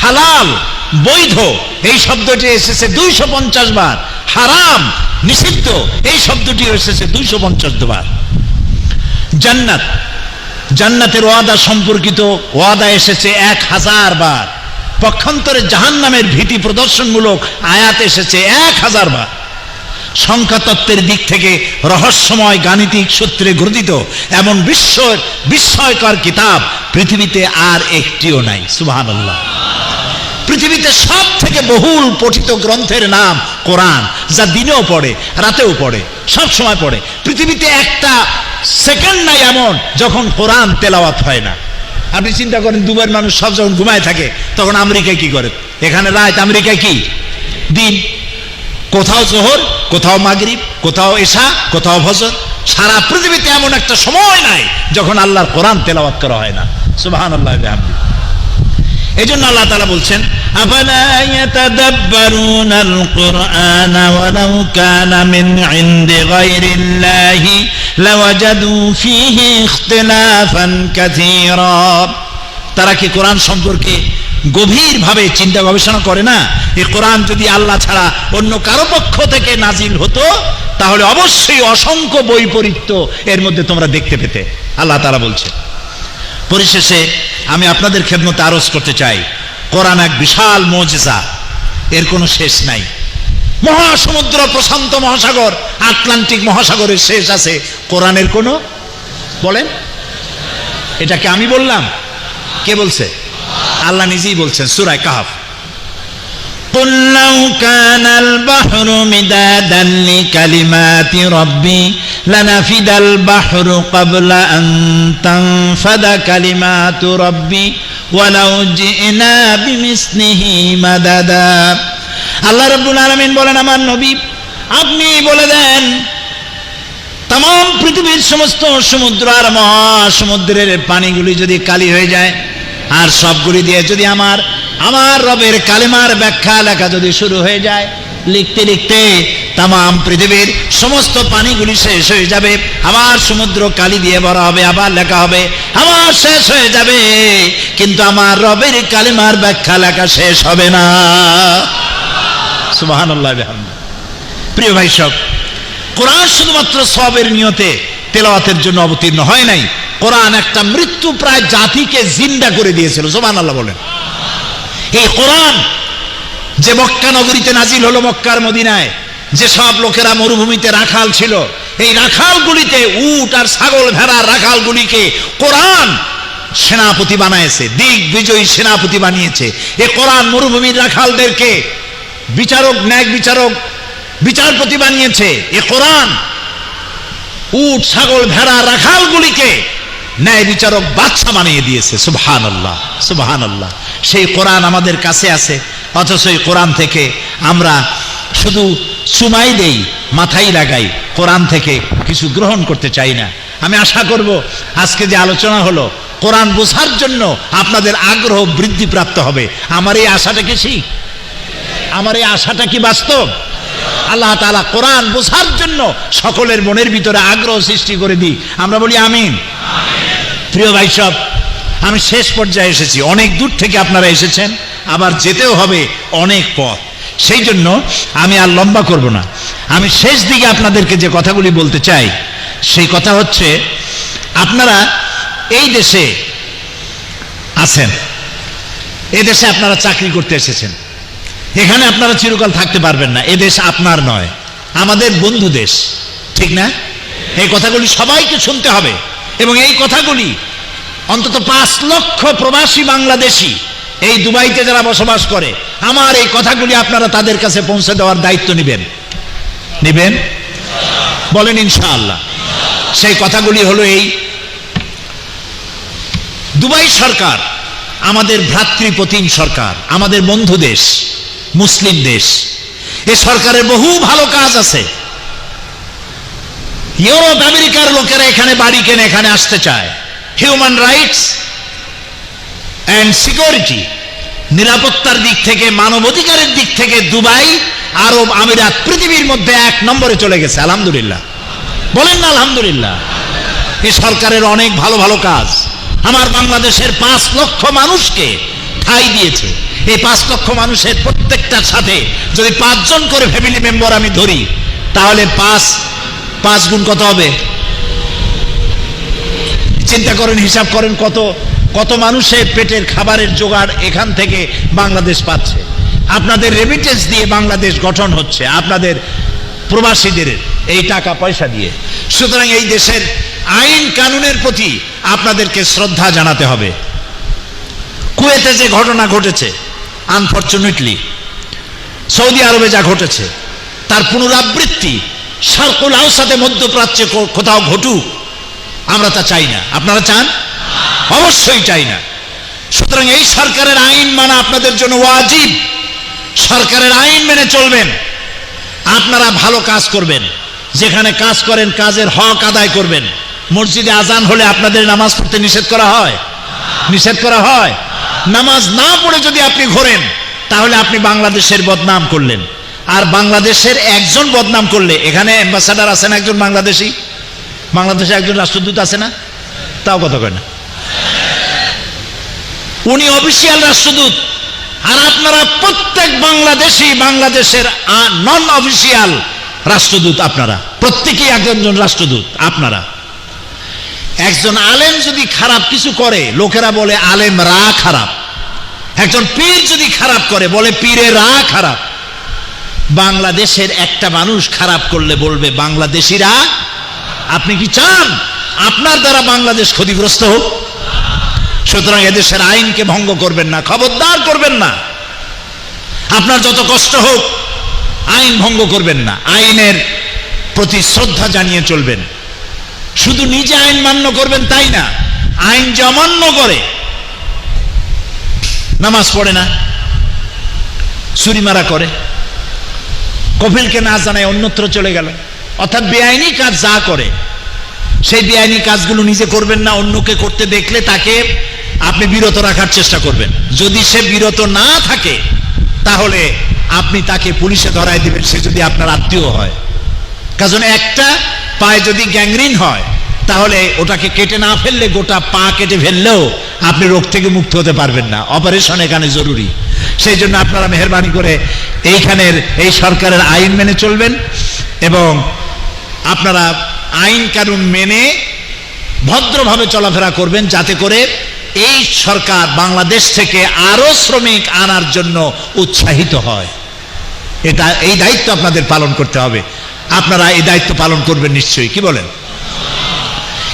হালাল, বৈধ এই শব্দটি এসেছে 250 বার, হারাম নিষিদ্ধ এই শব্দটি এসেছে 250 বার। জান্নাত, জান্নাতের ওয়াদা সম্পর্কিত ওয়াদা এসেছে 1000 বার। পক্ষান্তরে জাহান্নামের ভীতি প্রদর্শনমূলক আয়াত এসেছে 1000 বার। সংখ্যা তত্ত্বের দিক থেকে রহস্যময় গাণিতিক সূত্রে গ্রথিত এমন বিস্ময়কর কিতাব পৃথিবীতে আর একটিও নাই। সুবহানাল্লাহ। পৃথিবীতে সব থেকে বহুল পঠিত গ্রন্থের নাম কোরআন, যা দিনেও পড়ে রাতেও পড়ে সব সময় পড়ে। পৃথিবীতে একটা সেকেন্ড নাই এমন যখন কোরআন তেলাওয়াত হয় না। আপনি চিন্তা করেন, দুবাইয়ের মানুষ সব যখন ঘুমায় থাকে তখন আমেরিকায় কি করে? এখানে রাত, আমেরিকায় কি দিন। কোথাও জোহর, কোথাও মাগরিব, কোথাও এশা, কোথাও ফজর। সারা পৃথিবীতে এমন একটা সময় নাই যখন আল্লাহর কোরআন তেলাওয়াত করা হয় না। সুবহানাল্লাহ ওয়া বিহামদিহি। এজন্য আল্লাহ তাআলা বলছেন, আফালা ইয়াতাদাব্বারুনাল কুরআনা ওয়ালাউ কানা মিন ইনদি গায়রিল্লাহি লাওয়াজাদু ফীহি ইখতিলাফান কাসীরা। তারা কি কোরআন সম্পর্কে গভীরভাবে চিন্তা গবেষণা করে না? এই কোরআন যদি আল্লাহ ছাড়া অন্য কারো পক্ষ থেকে নাজিল হতো তাহলে অবশ্যই অসংখ্য বৈপরীত্য এর মধ্যে তোমরা দেখতে পেতে। আল্লাহ তাআলা বলছে। পরিশেষে আমি আপনাদের খেদমতে আরজ করতে চাই, কোরআন এক বিশাল মুজিজা, এর কোনো শেষ নাই। মহাসমুদ্র, প্রশান্ত মহাসাগর, আটলান্টিক মহাসাগরের শেষ আছে, কোরআনের কোনো, বলেন এটাকে আমি বললাম? কে বলছে? আল্লাহ নিজেই বলছেন সূরা কাহফ, قُلْ لَوْ كَانَ الْبَحْرُ مِدَادًا لِكَلِمَاتِ رَبِّي لَنَفِدَ الْبَحْرُ قَبْلَ أَن تَنفَدَ كَلِمَاتُ رَبِّي وَلَوْ جِئْنَا بِمِثْلِهِ مَدَدًا। আল্লাহ রাব্বুল আলামিন বলেন, আমার নবী আপনি বলে দেন, তাম পৃথিবীর সমস্ত সমুদ্র আর মহাসমুদ্রের পানিগুলি যদি কালি হয়ে যায় আর সবগুলি দিয়ে যদি আমার রবের কালেমার ব্যাখ্যা লেখা যদি শুরু হয়ে যায়, লিখতে লিখতে তাম পৃথিবীর সমস্ত পানিগুলি শেষ হয়ে যাবে, আবার সমুদ্র কালি দিয়ে ভরা হবে, আবার লেখা হবে, আবার শেষ হয়ে যাবে, কিন্তু আমার রবের কালেমার ব্যাখ্যা লেখা শেষ হবে না। সুবহানাল্লাহ বিহামদিহি। প্রিয় ভাই সব, কোরআন শুধুমাত্র সওয়াবের নিয়তে তেলাওয়াতের জন্য অবতীর্ণ হয় নাই, কোরআন একটা মৃত্যু প্রায় জাতিকে জিন্দা করে দিয়েছিল। সুবহানাল্লাহ বলেন। এই কোরআন যে মক্কা নগরীতে নাজিল হলো, মক্কার মদিনায় যে সব লোকেরা মরুভূমিতে রাখাল ছিল, এই রাখালগুলিতে উট আর ছাগল ভেড়ার রাখালগুলিকে কোরআন সেনাপতি বানিয়েছে, দিগ্বিজয়ী সেনাপতি বানিয়েছে। এই কোরআন মরুভূমির রাখালদেরকে বিচারক, ন্যায় বিচারক, বিচারপতি বানিয়েছে। এই কোরআন উট ছাগল ভেড়া রাখালগুলিকে ন্যায় বিচারক বাদশা বানিয়ে দিয়েছে। সুবহানাল্লাহ, সুবহানাল্লাহ। সেই কোরআন আমাদের কাছে আছে, অথচ এই কোরআন থেকে আমরা শুধু চুমাই দেই, মাথায় লাগাই, কোরআন থেকে কিছু গ্রহণ করতে চাই না। আমি আশা করব আজকে যে আলোচনা হলো, কোরআন বোঝার জন্য আপনাদের আগ্রহ বৃদ্ধি প্রাপ্ত হবে। আমার এই আশাটা কি ঠিক? আমার এই আশাটা কি বাস্তব? আল্লাহ তাআলা কোরআন বোঝার জন্য সকলের মনের ভিতরে আগ্রহ সৃষ্টি করে দিই। আমরা বলি আমিন। প্রিয় ভাই সব, আমি শেষ পর্যায়ে এসেছি। অনেক দূর থেকে আপনারা এসেছেন, আবার যেতেও হবে অনেক পথ। সেই জন্য আমি আর লম্বা করব না। আমি শেষ দিকে আপনাদেরকে যে কথাগুলি বলতে চাই, সেই কথা হচ্ছে, আপনারা এই দেশে আছেন, এই দেশে আপনারা চাকরি করতে এসেছেন। এখানে আপনারা চিরকাল থাকতে পারবেন না। এ দেশ আপনার নয়, আমাদের বন্ধু দেশ, ঠিক না? এই কথাগুলি সবাইকে শুনতে হবে। এবং এই কথাগুলি অন্তত 5 লক্ষ প্রবাসী বাংলাদেশি এই দুবাইতে যারা বসবাস করে, আমার এই কথাগুলি আপনারা তাদের কাছে পৌঁছে দেওয়ার দায়িত্ব নেবেন। বলেন ইনশাআল্লাহ। সেই কথাগুলি হলো এই, দুবাই সরকার আমাদের ভ্রাতৃপ্রতিম সরকার, আমাদের বন্ধু দেশ, মুসলিম দেশ। এ সরকারের বহু ভালো কাজ আছে। ইউরোপ আমেরিকার লোকেরা এখানে বাড়ি কেনে, এখানে আসতে চায়। হিউম্যান রাইটস অ্যান্ড সিকিউরিটি, নিরাপত্তার দিক থেকে, মানবাধিকারের দিক থেকে দুবাই, আরব আমিরাত পৃথিবীর মধ্যে 1 নম্বরে চলে গেছে। আলহামদুলিল্লাহ, বলেন না আলহামদুলিল্লাহ। এই সরকারের অনেক ভালো ভালো কাজ আমার বাংলাদেশের 5 লক্ষ মানুষকে ঠাঁই দিয়েছে। এই 5 লক্ষ মানুষের প্রত্যেকটার সাথে যদি 5 জন করে ফ্যামিলি মেম্বার আমি ধরি, তাহলে 5 গুণ কত হবে? চিন্তা করেন, হিসাব করেন, কত মানুষের পেটের খাবারের জোগাড় এখান থেকে বাংলাদেশ পাচ্ছে। আপনাদের রেমিটেন্স দিয়ে বাংলাদেশ গঠন হচ্ছে, আপনাদের প্রবাসীদের এই টাকা পয়সা দিয়ে। সুতরাং এই দেশের আইন কানুনের প্রতি আপনাদেরকে শ্রদ্ধা জানাতে হবে। কুয়েতে যে ঘটনা ঘটেছে, আনফরচুনেটলি সৌদি আরবে যা ঘটেছে, তার পুনরাবৃত্তি শারকুল আওসাতে, মধ্যপ্রাচ্যে কোথাও ঘটুক, আমরা তা চাই না। আপনারা চান? অবশ্যই চাই না। সুতরাং এই সরকারের আইন মানা আপনাদের জন্য ওয়াজিব। সরকারের আইন মেনে চলবেন, আপনারা ভালো কাজ করবেন, যেখানে কাজ করেন কাজের হক আদায় করবেন। মসজিদে আজান হলে আপনাদের নামাজ পড়তে নিষেধ করা হয়? নিষেধ করা হয়? নামাজ না পড়ে যদি আপনি ঘোরেন, তাহলে আপনি বাংলাদেশের বদনাম করলেন। আর বাংলাদেশের একজন বদনাম করলে, এখানে অ্যাম্বাসাডার আছেন একজন বাংলাদেশি, বাংলাদেশে একজন রাষ্ট্রদূত আছে না? তাও কথা কয় না, উনি অফিসিয়াল রাষ্ট্রদূত। আর আপনারা প্রত্যেক বাংলাদেশি বাংলাদেশের নন অফিসিয়াল রাষ্ট্রদূত। আপনারা প্রত্যেকেই একজন রাষ্ট্রদূত। আপনারা একজন আলেম যদি খারাপ কিছু করে, লোকেরা বলে আলেমরা খারাপ। একজন পীর যদি খারাপ করে, বলে পীরেরা খারাপ। বাংলাদেশের একটা মানুষ খারাপ করলে বলবে বাংলাদেশিরা। আপনি কি চান আপনার দ্বারা বাংলাদেশ ক্ষতিগ্রস্ত হোক? সুতরাং এদেশের আইনকে ভঙ্গ করবেন না, খবরদার করবেন না। আপনার যত কষ্ট হোক, আইন ভঙ্গ করবেন না। আইনের প্রতি শ্রদ্ধা জানিয়ে চলবেন। শুধু নিজে আইন মান্য করবেন তাই না, আইন যে অমান্য করে, নামাজ পড়ে না, চুরি মারা করে, কফিলকে না জানায় অন্যত্র চলে গেল, অর্থাৎ বেআইনি কাজ যা করে, সেই বেআইনি কাজগুলো নিজে করবেন না, অন্যকে করতে দেখলে তাকে আপনি বিরত রাখার চেষ্টা করবেন। যদি সে বিরত না থাকে, তাহলে আপনি তাকে পুলিশে ধরায় দিবেন, সে যদি আপনার আত্মীয় হয়। কারণ একটা পায়ে যদি গ্যাংরিন হয়, তাহলে ওটাকে কেটে না ফেললে, গোটা পা কেটে ফেললেও আপনি রোগ থেকে মুক্ত হতে পারবেন না। অপারেশন এখানে জরুরি। সেই জন্য আপনারা মেহেরবানি করে এইখানের এই সরকারের আইন মেনে চলবেন এবং আপনারা আইন কানুন মেনে ভদ্রভাবে চলাফেরা করবেন, যাতে করে এই সরকার বাংলাদেশ থেকে আরো শ্রমিক আনার জন্য উৎসাহিত হয়। এই দায়িত্ব আপনাদের পালন করতে হবে। আপনারা এই দায়িত্ব পালন করবেন নিশ্চয়ই, কি বলেন?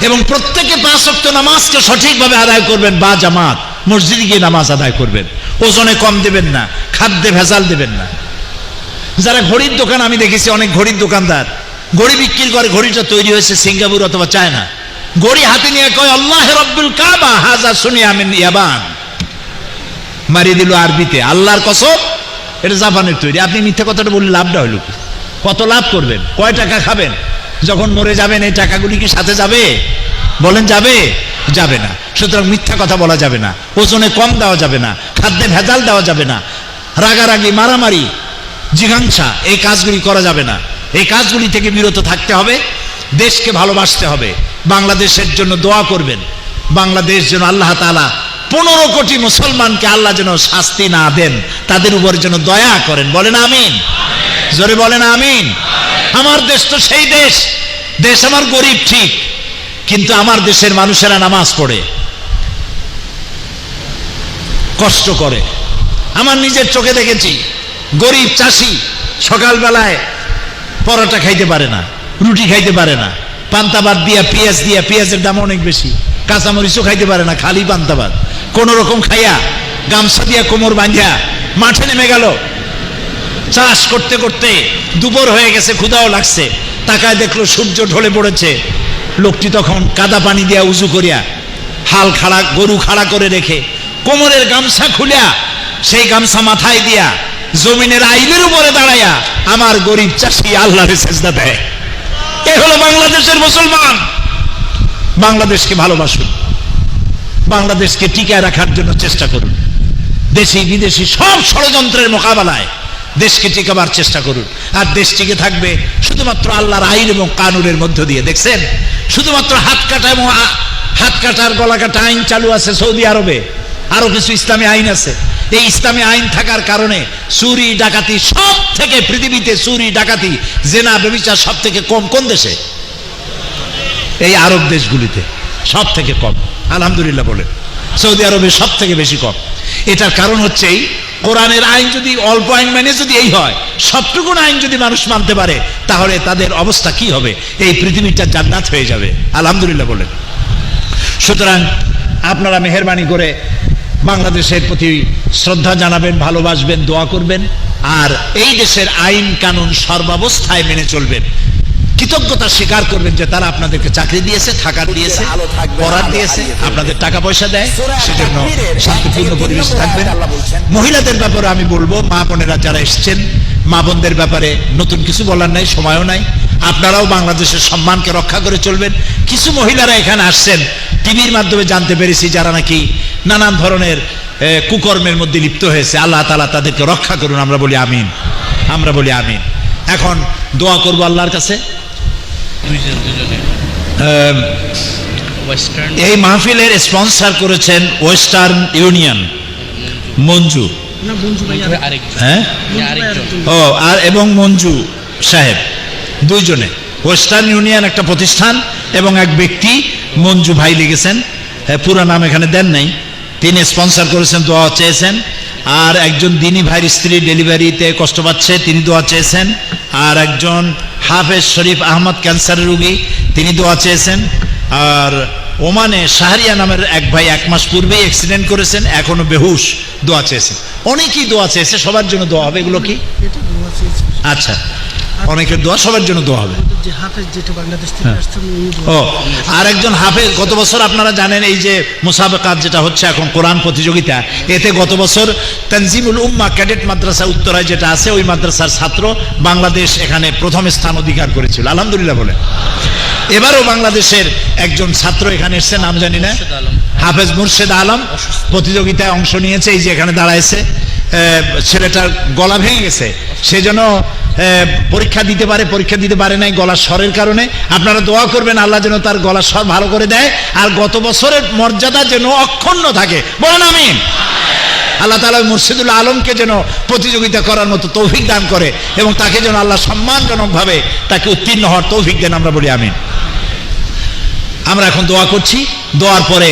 এবং প্রত্যেকে 5 ওয়াক্ত নামাজকে সঠিকভাবে আদায় করবেন, বা জামাত মসজিদে গিয়ে নামাজ আদায় করবেন। ওজনে কম দেবেন না, খাদ্যে ভেজাল দেবেন না। যারা ঘড়ির দোকান, আমি দেখেছি অনেক ঘড়ির দোকানদার ঘড়ি বিক্রি করে, ঘড়িটা তৈরি হয়েছে সিঙ্গাপুর অথবা চায়না, ঘড়ি হাতে নিয়ে কয় আল্লাহ রব্বুল কাবা হাজা সুনিয়া মিন ইয়াবান, মারিয়ে দিল আরবিতে, আল্লাহর কসম এটা জাপানের তৈরি। আপনি মিথ্যা কথাটা বললে লাভটা হইল কি? কত লাভ করবেন? কয় টাকা খাবেন? যখন মরে যাবেন এই টাকাগুলি কি সাথে যাবে? বলেন যাবে? যাবে না। সুতরাং মিথ্যা কথা বলা যাবে না, ওজনে কম দেওয়া যাবে না, খাদ্যে ভেজাল দেওয়া যাবে না, রাগারাগি, মারামারি, জিঘাংসা, এই কাজগুলি করা যাবে না। এই কাজগুলি থেকে বিরত থাকতে হবে। দেশকে ভালোবাসতে হবে। বাংলাদেশের জন্য দোয়া করবেন। বাংলাদেশ যেন আল্লাহ তাআলা 15 কোটি মুসলমানকে আল্লাহ যেন শাস্তি না দেন, তাদের উপর যেন দয়া করেন। বলেন আমিন। জোরে বলেন আমিন। আমার দেশ তো সেই দেশ, দেশ আমার গরিব ঠিক, কিন্তু আমার দেশের মানুষেরা নামাজ পড়ে, কষ্ট করে। আমার নিজের চোখে দেখেছি, গরিব চাষি সকালবেলায় পরোটা খাইতে পারে না, রুটি খাইতে পারে না, পান্তা ভাত দিয়া পেঁয়াজের দাম অনেক বেশি, কাঁচামরিচও খাইতে পারে না, খালি পান্তা ভাত কোন রকম খাইয়া গামছা দিয়া কোমর বাঁধিয়া মাঠে নেমে গেল। চাষ করতে করতে দুপুর হয়ে গেছে, ক্ষুধাও লাগছে, তাকায় দেখলো সূর্য ঢলে পড়েছে। লোকটি তখন কাদা পানি দিয়া উজু করিয়া হাল খাড়া, গরু খাড়া করে রেখে কোমরের গামছা খুলিয়া সেই গামছা মাথায় দিয়া জমিনের আইলের উপরে দাঁড়াইয়া আমার গরিব চাষি আল্লাহরে সেজদা দেয়। এ হলো বাংলাদেশের মুসলমান। বাংলাদেশকে ভালোবাসুন, বাংলাদেশকে টিকায় রাখার জন্য চেষ্টা করুন। দেশি বিদেশি সব ষড়যন্ত্রের মোকাবেলায় দেশকে টিকাবার চেষ্টা করুন। আর দেশ টিকে থাকবে শুধুমাত্র আল্লাহর আইন এবং কানুনের মধ্য দিয়ে। দেখছেন, শুধুমাত্র হাত কাটা এবং হাত কাটার গলা কাটা আইন চালু আছে সৌদি আরবে, আরো কিছু ইসলামী আইন আছে। এই ইসলামী আইন থাকার কারণে চুরি ডাকাতি সব থেকে, পৃথিবীতে চুরি ডাকাতি জেনা ব্যভিচার সব থেকে কম কোন দেশে? এই আরব দেশগুলিতে সব থেকে কম, আলহামদুলিল্লাহ বলে। সৌদি আরবে সব থেকে বেশি কম। এটার কারণ হচ্ছে এই কোরআনের আইন যদি অল্প আইন মানে যদি এই হয়, সবটুকুন আইন যদি মানুষ মানতে পারে, তাহলে তাদের অবস্থা কি হবে? এই পৃথিবীটা জান্নাত হয়ে যাবে, আলহামদুলিল্লাহ বলেন। সুতরাং আপনারা মেহেরবানি করে বাংলাদেশের প্রতি শ্রদ্ধা জানাবেন, ভালোবাসবেন, দোয়া করবেন, আর এই দেশের আইন কানুন সর্বাবস্থায় মেনে চলবেন। কৃতজ্ঞতা স্বীকার করবেন যে তারা আপনাদেরকে চাকরি দিয়েছে, থাকার দিয়েছে, পড়ার দিয়েছে, আপনাদের টাকা পয়সা দেয়, সেজন্য শান্তিপূর্ণ পরিবেশ থাকবেন। মহিলাদের ব্যাপারে আমি বলবো, মা বোনেরা যারা এসছেন, মা বোনদের ব্যাপারে নতুন কিছু বলার নাই, সময়ও নাই। আপনারাও বাংলাদেশের সম্মানকে রক্ষা করে চলবেন। কিছু মহিলারা এখানে আসছেন, টিভির মাধ্যমে জানতে পেরেছি, যারা নাকি নানান ধরনের কুকর্মের মধ্যে লিপ্ত হয়েছে। আল্লাহ তাআলা তাদেরকে রক্ষা করুন, আমরা বলি আমিন, আমরা বলি আমিন। এখন দোয়া করবো আল্লাহর কাছে। এই মাহফিলের স্পন্সর করেছেন ওয়েস্টার্ন ইউনিয়ন, মঞ্জু, হ্যাঁ, ও আর এবং মঞ্জু সাহেব, দুইজনে। ওয়েস্টার্ন ইউনিয়ন একটা প্রতিষ্ঠান এবং এক ব্যক্তি মঞ্জু ভাই লিখেছেন, পুরো নাম এখানে দেন নাই, তিনি স্পন্সর করেছেন, দোয়া চেয়েছেন। আর একজন দিনী ভাইয়ের স্ত্রী ডেলিভারিতে কষ্ট পাচ্ছে, তিনি দোয়া চেয়েছেন। আর একজন হাফেজ শরীফ আহমদ ক্যান্সারের রোগী, তিনি দোয়া চেয়েছেন। আর ওমানে শাহরিয়া নামের এক ভাই 1 মাস পূর্বেই অ্যাক্সিডেন্ট করেছেন, এখনো বেহুশ, দোয়া চেয়েছেন। অনেকেই দোয়া চেয়েছে, সবার জন্য দোয়া হবে। এগুলো কি? আচ্ছা, অনেকের দোয়া, সবার জন্য দোয়া হবে। ও আর একজন হাফেজ, গত বছর আপনারা জানেন এই যে মুসাবাকাত যেটা হচ্ছে এখন, কোরআন প্রতিযোগিতা, এতে গত বছর তানজিমুল উম্মাহ ক্যাডেট মাদ্রাসা উত্তরায় যেটা আছে, ওই মাদ্রাসার ছাত্র বাংলাদেশ এখানে প্রথম স্থান অধিকার করেছিল, আলহামদুলিল্লাহ বলে। এবারও বাংলাদেশের একজন ছাত্র এখানে এসছে, নাম জানি না, হাফেজ মুর্শেদ আলম, প্রতিযোগিতায় অংশ নিয়েছে। এই যে এখানে দাঁড়াইছে, ছেলেটার গলা ভেঙে গেছে, সেজন্য পরীক্ষা দিতে পারে, পরীক্ষা দিতে পারে নাই গলার স্বরের কারণে। আপনারা দোয়া করবেন আল্লাহ যেন তার গলার স্বর ভালো করে দেয়, আর গত বছরের মর্যাদা যেন অক্ষুণ্ণ থাকে, বলেন আমিন। আল্লাহ তাআলা মুর্শিদুল আলমকে যেন প্রতিযোগিতা করার মতো তৌফিক দান করে, এবং তাকে যেন আল্লাহ সম্মানজনকভাবে তাকে উত্তীর্ণ হওয়ার তৌফিক দেন, আমরা বলি আমিন। আমরা এখন দোয়া করছি। দোয়ার পরে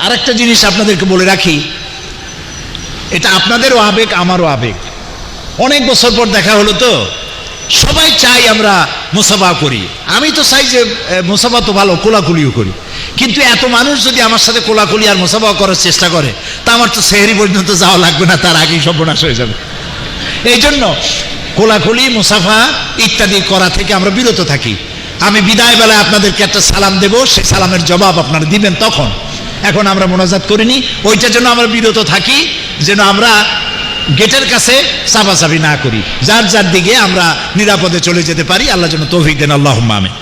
আরেকটা জিনিস আপনাদেরকে বলে রাখি, এটা আপনাদেরও আবেগ, আমারও আবেগ। অনেক বছর পর দেখা হলো তো, সবাই চাই আমরা মুসাফা করি। আমি তো চাই যে মুসাফা তো ভালো, কোলাকুলিও করি, কিন্তু এত মানুষ যদি আমার সাথে কোলাকুলি আর মুসাফা করার চেষ্টা করে, তা আমার তো সেহরি পর্যন্ত যাওয়া লাগবে না, তার আগেই সর্বনাশ হয়ে যাবে। এই জন্য কোলাকুলি, মুসাফা ইত্যাদি করা থেকে আমরা বিরত থাকি। আমি বিদায় বেলায় আপনাদেরকে একটা সালাম দেব, সেই সালামের জবাব আপনারা দিবেন তখন। এখন আমরা মোনাজাত করিনি, ওইটার জন্য আমরা বিরত থাকি, যেন আমরা গেটের কাছে চাপাচাপি না করি, যার যার দিকে আমরা নিরাপদে চলে যেতে পারি। আল্লাহ যেন তৌফিক দেন, আল্লাহুম্মা আমিন।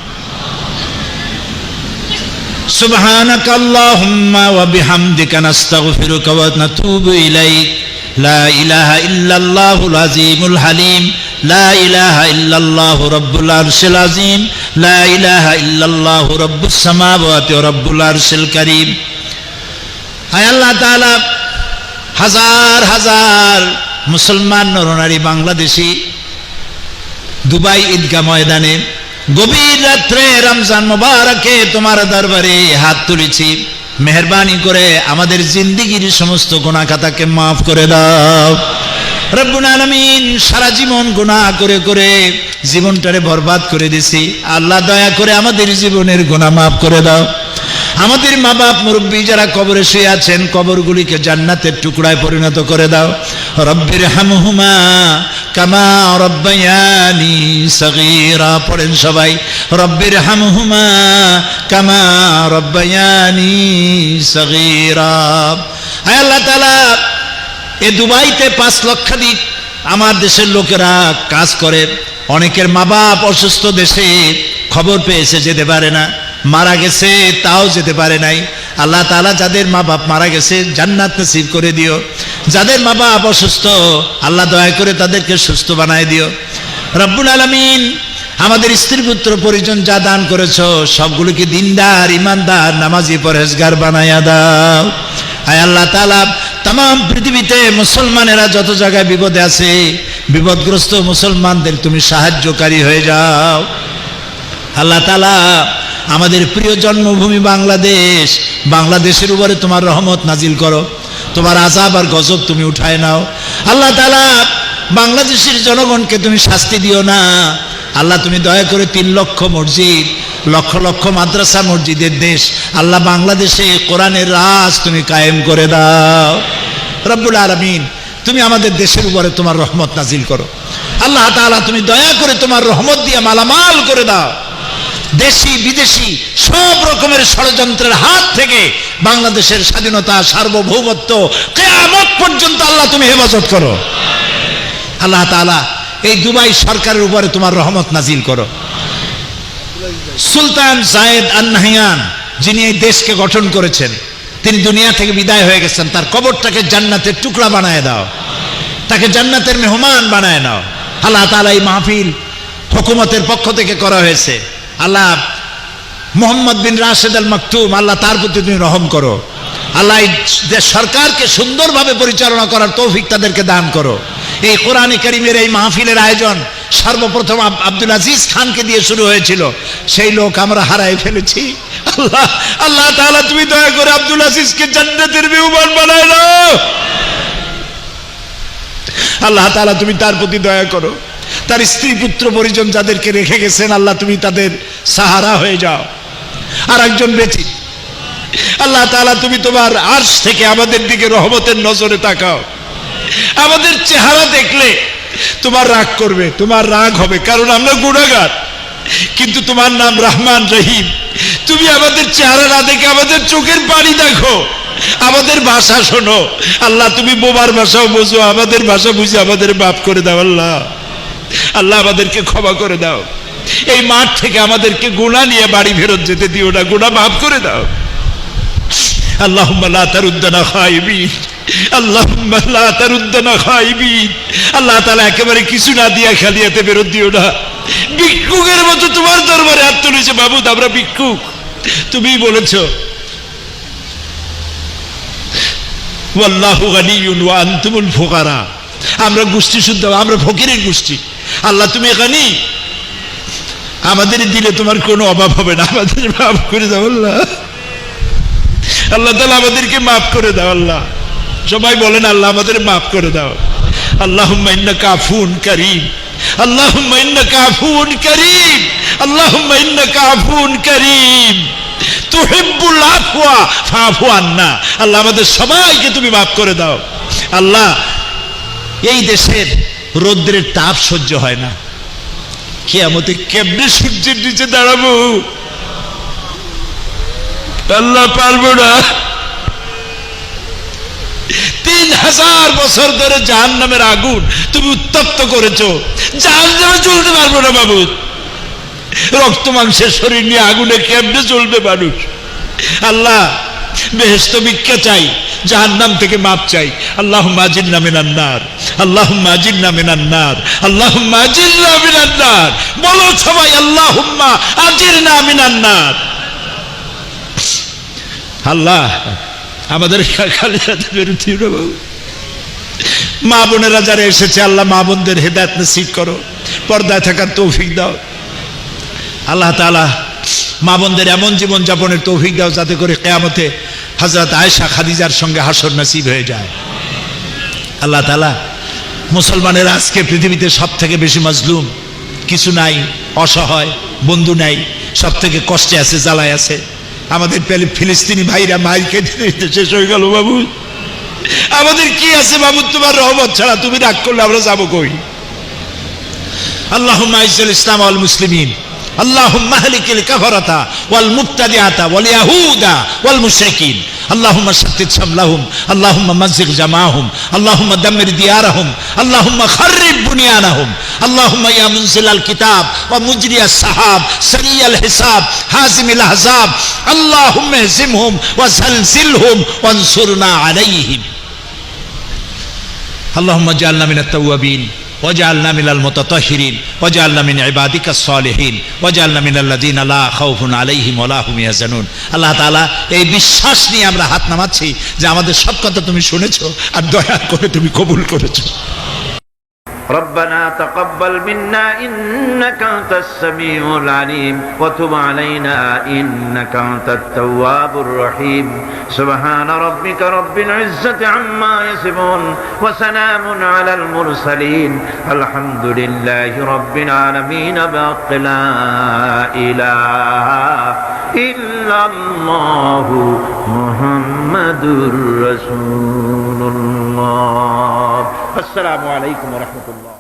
সুবহানাকা আল্লাহুম্মা ওয়া বিহামদিকা নাস্তাগফিরুকা ওয়া নাতুবু ইলাইক। লা ইলাহা ইল্লাল্লাহুল আযীমুল হালিম। লা ইলাহা ইল্লাল্লাহু রাব্বুল আরশিল আযীম। লা ইলাহা ইল্লাল্লাহু রাব্বুস সামাওয়াতি ওয়া রাব্বুল আরশিল কারীম। আয় আল্লাহ তাআলা, হাজার হাজার মুসলমান নরনারী বাংলাদেশি দুবাই ঈদগাহ ময়দানে গভীর রাত্রে রমজান মোবারকে তোমার দরবারে হাত তুলেছি। মেহেরবানি করে আমাদের জিন্দেগির সমস্ত গুনাহ খাতাকে মাফ করে দাও রব্বুল আলামিন। সারা জীবন গুনাহ করে করে জীবনটারে বরবাদ করে দিছি, আল্লাহ দয়া করে আমাদের জীবনের গুনাহ মাফ করে দাও। আমাদের মা বাপ মুরব্বী যারা কবরে শুয়ে আছেন, কবরগুলিকে জান্নাতের টুকরায় পরিণত করে দাও। রব্বির হামহুমা কামা রব্বায়ানি সগীরা, পড়েন সবাই, রব্বির হামহুমা কামা রব্বায়ানি সগীরা। আয় আল্লাহ তাআলা, এ দুবাইতে 5 লক্ষাধিক আমার দেশের লোকেরা কাজ করে। অনেকের মা বাপ অসুস্থ, দেশে খবর পেয়েছে, যেতে পারে না, মারা গেছে তাও যেতে পারে নাই। আল্লাহ তাআলা যাদের মা বাপ মারা গেছে জান্নাত নসিব করে দিও। যাদের মা বাপ অসুস্থ, আল্লাহ দয়া করে তাদেরকে সুস্থ বানায় দিও রব্বুল আলামিন। আমাদের স্ত্রী পুত্র পরিজন যা দান করেছো, সবগুলোকে দিনদার, ইমানদার, নামাজি, পরহেজগার বানায়া দাও। আয় আল্লাহ তাআলা, তাম পৃথিবীতে মুসলমানেরা যত জায়গায় বিপদে আছে, বিপদগ্রস্ত মুসলমানদের তুমি সাহায্যকারী হয়ে যাও। আল্লাহ তাআলা আমাদের প্রিয় জন্মভূমি বাংলাদেশ, বাংলাদেশের উপরে তোমার রহমত নাজিল করো, তোমার আযাব আর গজব তুমি উঠায় নাও। আল্লাহ তাআলা বাংলাদেশের জনগণকে তুমি শাস্তি দিও না। আল্লাহ তুমি দয়া করে 3 লক্ষ মসজিদ, লক্ষ লক্ষ মাদ্রাসা মসজিদের দেশ আল্লাহ বাংলাদেশে কোরআনের রাজ তুমি কায়েম করে দাও। রব্বুল আলামিন তুমি আমাদের দেশের উপরে তোমার রহমত নাজিল করো। আল্লাহ তাআলা তুমি দয়া করে তোমার রহমত দিয়ে মালামাল করে দাও। দেশি বিদেশি সব রকমের ষড়যন্ত্রের হাত থেকে বাংলাদেশের স্বাধীনতা, সার্বভৌমত্ব কিয়ামত পর্যন্ত আল্লাহ তুমি হেফাজত করো। আল্লাহ তাআলা এই দুবাই সরকারের উপরে তোমার রহমত নাজিল করো। সুলতান জায়েদ আন নাহিয়ান যিনি এই দেশকে গঠন করেছেন, তিনি দুনিয়া থেকে বিদায় হয়ে গেছেন, তার কবরটাকে জান্নাতের টুকরা বানায় দাও, তাকে জান্নাতের মেহমান বানায় নাও। আল্লাহ তাআলা এই মাহফিল হুকুমতের পক্ষ থেকে করা হয়েছে, আল্লাহ মোহাম্মদ বিন রাশেদ আল মাকতুম আল্লাহ তার প্রতি তুমি রহম করো। আল্লাহ এই সরকারকে সুন্দরভাবে পরিচালনা করার তৌফিক তাদেরকে দান করো। এই কোরআনে কারীমের এই মাহফিলের আয়োজন সর্বপ্রথম আব্দুল আজিজ খানকে দিয়ে শুরু হয়েছিল, সেই লোক আমরা হারাই ফেলেছি। আল্লাহ আল্লাহ তাআলা তুমি দয়া করে আব্দুল আজিজকে জান্নাতের মেহমান বানায় নাও। আল্লাহ তাআলা তুমি তার প্রতি দয়া করো। তার স্ত্রী পুত্র পরিজন যাদেরকে রেখে গেছেন আল্লাহ তুমি তাদের সাহারা হয়ে যাও। আর একজন বেঁচে আল্লাহ তাআলা তুমি তোমার আরশ থেকে আমাদের দিকে রহমতের নজরে তাকাও। আমাদের চেহারা দেখলে তোমার রাগ করবে, তোমার রাগ হবে, কারণ আমরা গুনাহগার, কিন্তু তোমার নাম রহমান রহিম। তুমি আমাদের চেহারা না দেখে আমাদের চোখের পানি দেখো, আমাদের ভাষা শোনো। আল্লাহ তুমি বোবার ভাষাও বোঝো, আমাদের ভাষা বুঝে আমাদের মাফ করে দাও। আল্লাহ আল্লাহ আমাদেরকে ক্ষমা করে দাও। এই মাঠ থেকে আমাদেরকে গুনাহ নিয়ে বাড়ি ফেরত যেতে দিও না, গুনাহ মাফ করে দাও। আল্লাহুম্মা লা তারুদ্দানা খাইবিন, আল্লাহুম্মা লা তারুদ্দানা খাইবিন। আল্লাহ তাআলা একেবারে কিছু না দিয়া খালিয়াতে ফেরত দিও না। ভিক্ষুকের মতো তোমার দরবারে হাত তুলেছে মাবুদ, আমরা ভিক্ষুক। তুমি বলেছো ওয়াল্লাহু গানিয়্যুন ওয়া আনতুমুল ফুকারা, আমরা গোষ্ঠী শুদ্ধ, আমরা ফকিরের গোষ্ঠী। আল্লাহ তুমি গানি, আমাদের দিলে তোমার কোনো অভাব হবে না, আমাদের মাফ করে দাও। আল্লাহ আল্লাহ তাআলা আমাদেরকে মাফ করে দাও। আল্লাহ সবাই বলেন আল্লাহ আমাদের মাফ করে দাও। আল্লাহুম্মা ইন্নাকা আফুন কারীম, আল্লাহুম্মা ইন্নাকা আফুন কারীম, আল্লাহুম্মা ইন্নাকা আফুন কারীম তুহিব্বুল আফওয়া ফাফু আন্না। আল্লাহ আমাদের সবাইকে তুমি মাফ করে দাও। আল্লাহ এই দেশের রৌদ্রের তাপ সহ্য হয় না, কিয়ামতে কেমনে সূর্যের নিচে দাঁড়াবো? আল্লাহ পারবো না। 3000 বছর ধরে জাহান্নামের আগুন তুমি উত্তপ্ত করেছো, জাহান্নামে চলতে পারবো না মাবুদ। রক্ত মাংসের শরীর নিয়ে আগুনে কেমনে চলবে মানুষ? আল্লাহ বেহেশত ভিক্ষা চাই, জাহান্নাম থেকে মাপ চাই। আল্লাহুম্মা আজিরনা মিনান নার, আল্লাহুম্মা আজিরনা মিনান নার, আল্লাহুম্মা আজিরনা মিনান নার। বলো সবাই আল্লাহুম্মা আজিরনা মিনান নার। আল্লাহ আমাদের খালি হাতে বেরোতে হবে। মা বোনেরা যারা এসেছে আল্লাহ মা বোনদের হেদায়েত নসিব করো, পর্দায় থাকার তৌফিক দাও। আল্লাহ তাআলা মা বোনদের এমন জীবন যাপনের তৌফিক দাও যাতে করে কিয়ামতে হযরত আয়েশা খাদিজার সঙ্গে হাসর নসিব হয়ে যায়। আল্লাহ তাআলা মুসলমানেরা আজকে পৃথিবীতে সব থেকে বেশি মাজলুম, কিছু নাই, অসহায়, বন্ধু নাই, সব থেকে কষ্টে আছে, জ্বালায় আছে। আমাদের ফিলিস্তিনি ভাইরা মাইর খেতে শেষ হয়ে গেল বাবু। আমাদের কি আছে বাবু তোমার রহমত ছাড়া? তুমি রাগ করলে আমরা যাবো কই? আল্লাহুম্মা আইজ্জিল ইসলাম ওয়াল মুসলিমিন, আল্লাহুম্মা আহলিকিল কাফারাতা ওয়াল মুবতাদিআতা ওয়াল ইয়াহুদা ওয়াল মুশরিকিন, আল্লাহুম্মা শাত্তিত শামলাহুম, আল্লাহুম্মা মাযজিগ জামাআহুম, আল্লাহুম্মা দাম্মির দিয়ারাহুম, আল্লাহুম্মা খাররিব বুনিয়ানাহুম, আল্লাহুম্মা ইয়া মুনজিলাল কিতাব ওয়া মুজরিয়াস সাহাব সারিয়াল হিসাব হাজিমিল আহজাব, আল্লাহুম্মা ইহজিমহুম ওয়া জালজিলহুম ওয়ানসুরনা আলাইহিম। আল্লাহুম্মা জাআলনা মিনাত তাওয়াবিন ওয়াজআলনা মিনাল মুতাতাহহিরিন ওয়াজআলনা মিন ইবাদিকাস সালিহিন ওয়াজআলনা মিনাল্লাযিনা লা খাউফুন আলাইহিম ওয়া লা হুম ইয়াহজানুন। আল্লাহ তাআলা এই বিশ্বাস নিয়ে আমরা হাত নামাচ্ছি যে আমাদের সব কথা তুমি শুনেছো আর দয়া করে তুমি কবুল করেছো। ربنا تقبل منا إنك أنت السميع العليم وتب علينا إنك أنت التواب الرحيم سبحان ربك رب العزة عما يصفون وسلام على المرسلين الحمد لله رب العالمين بحق لا إله إلا الله محمد رسول الله। السلام عليكم ورحمة الله।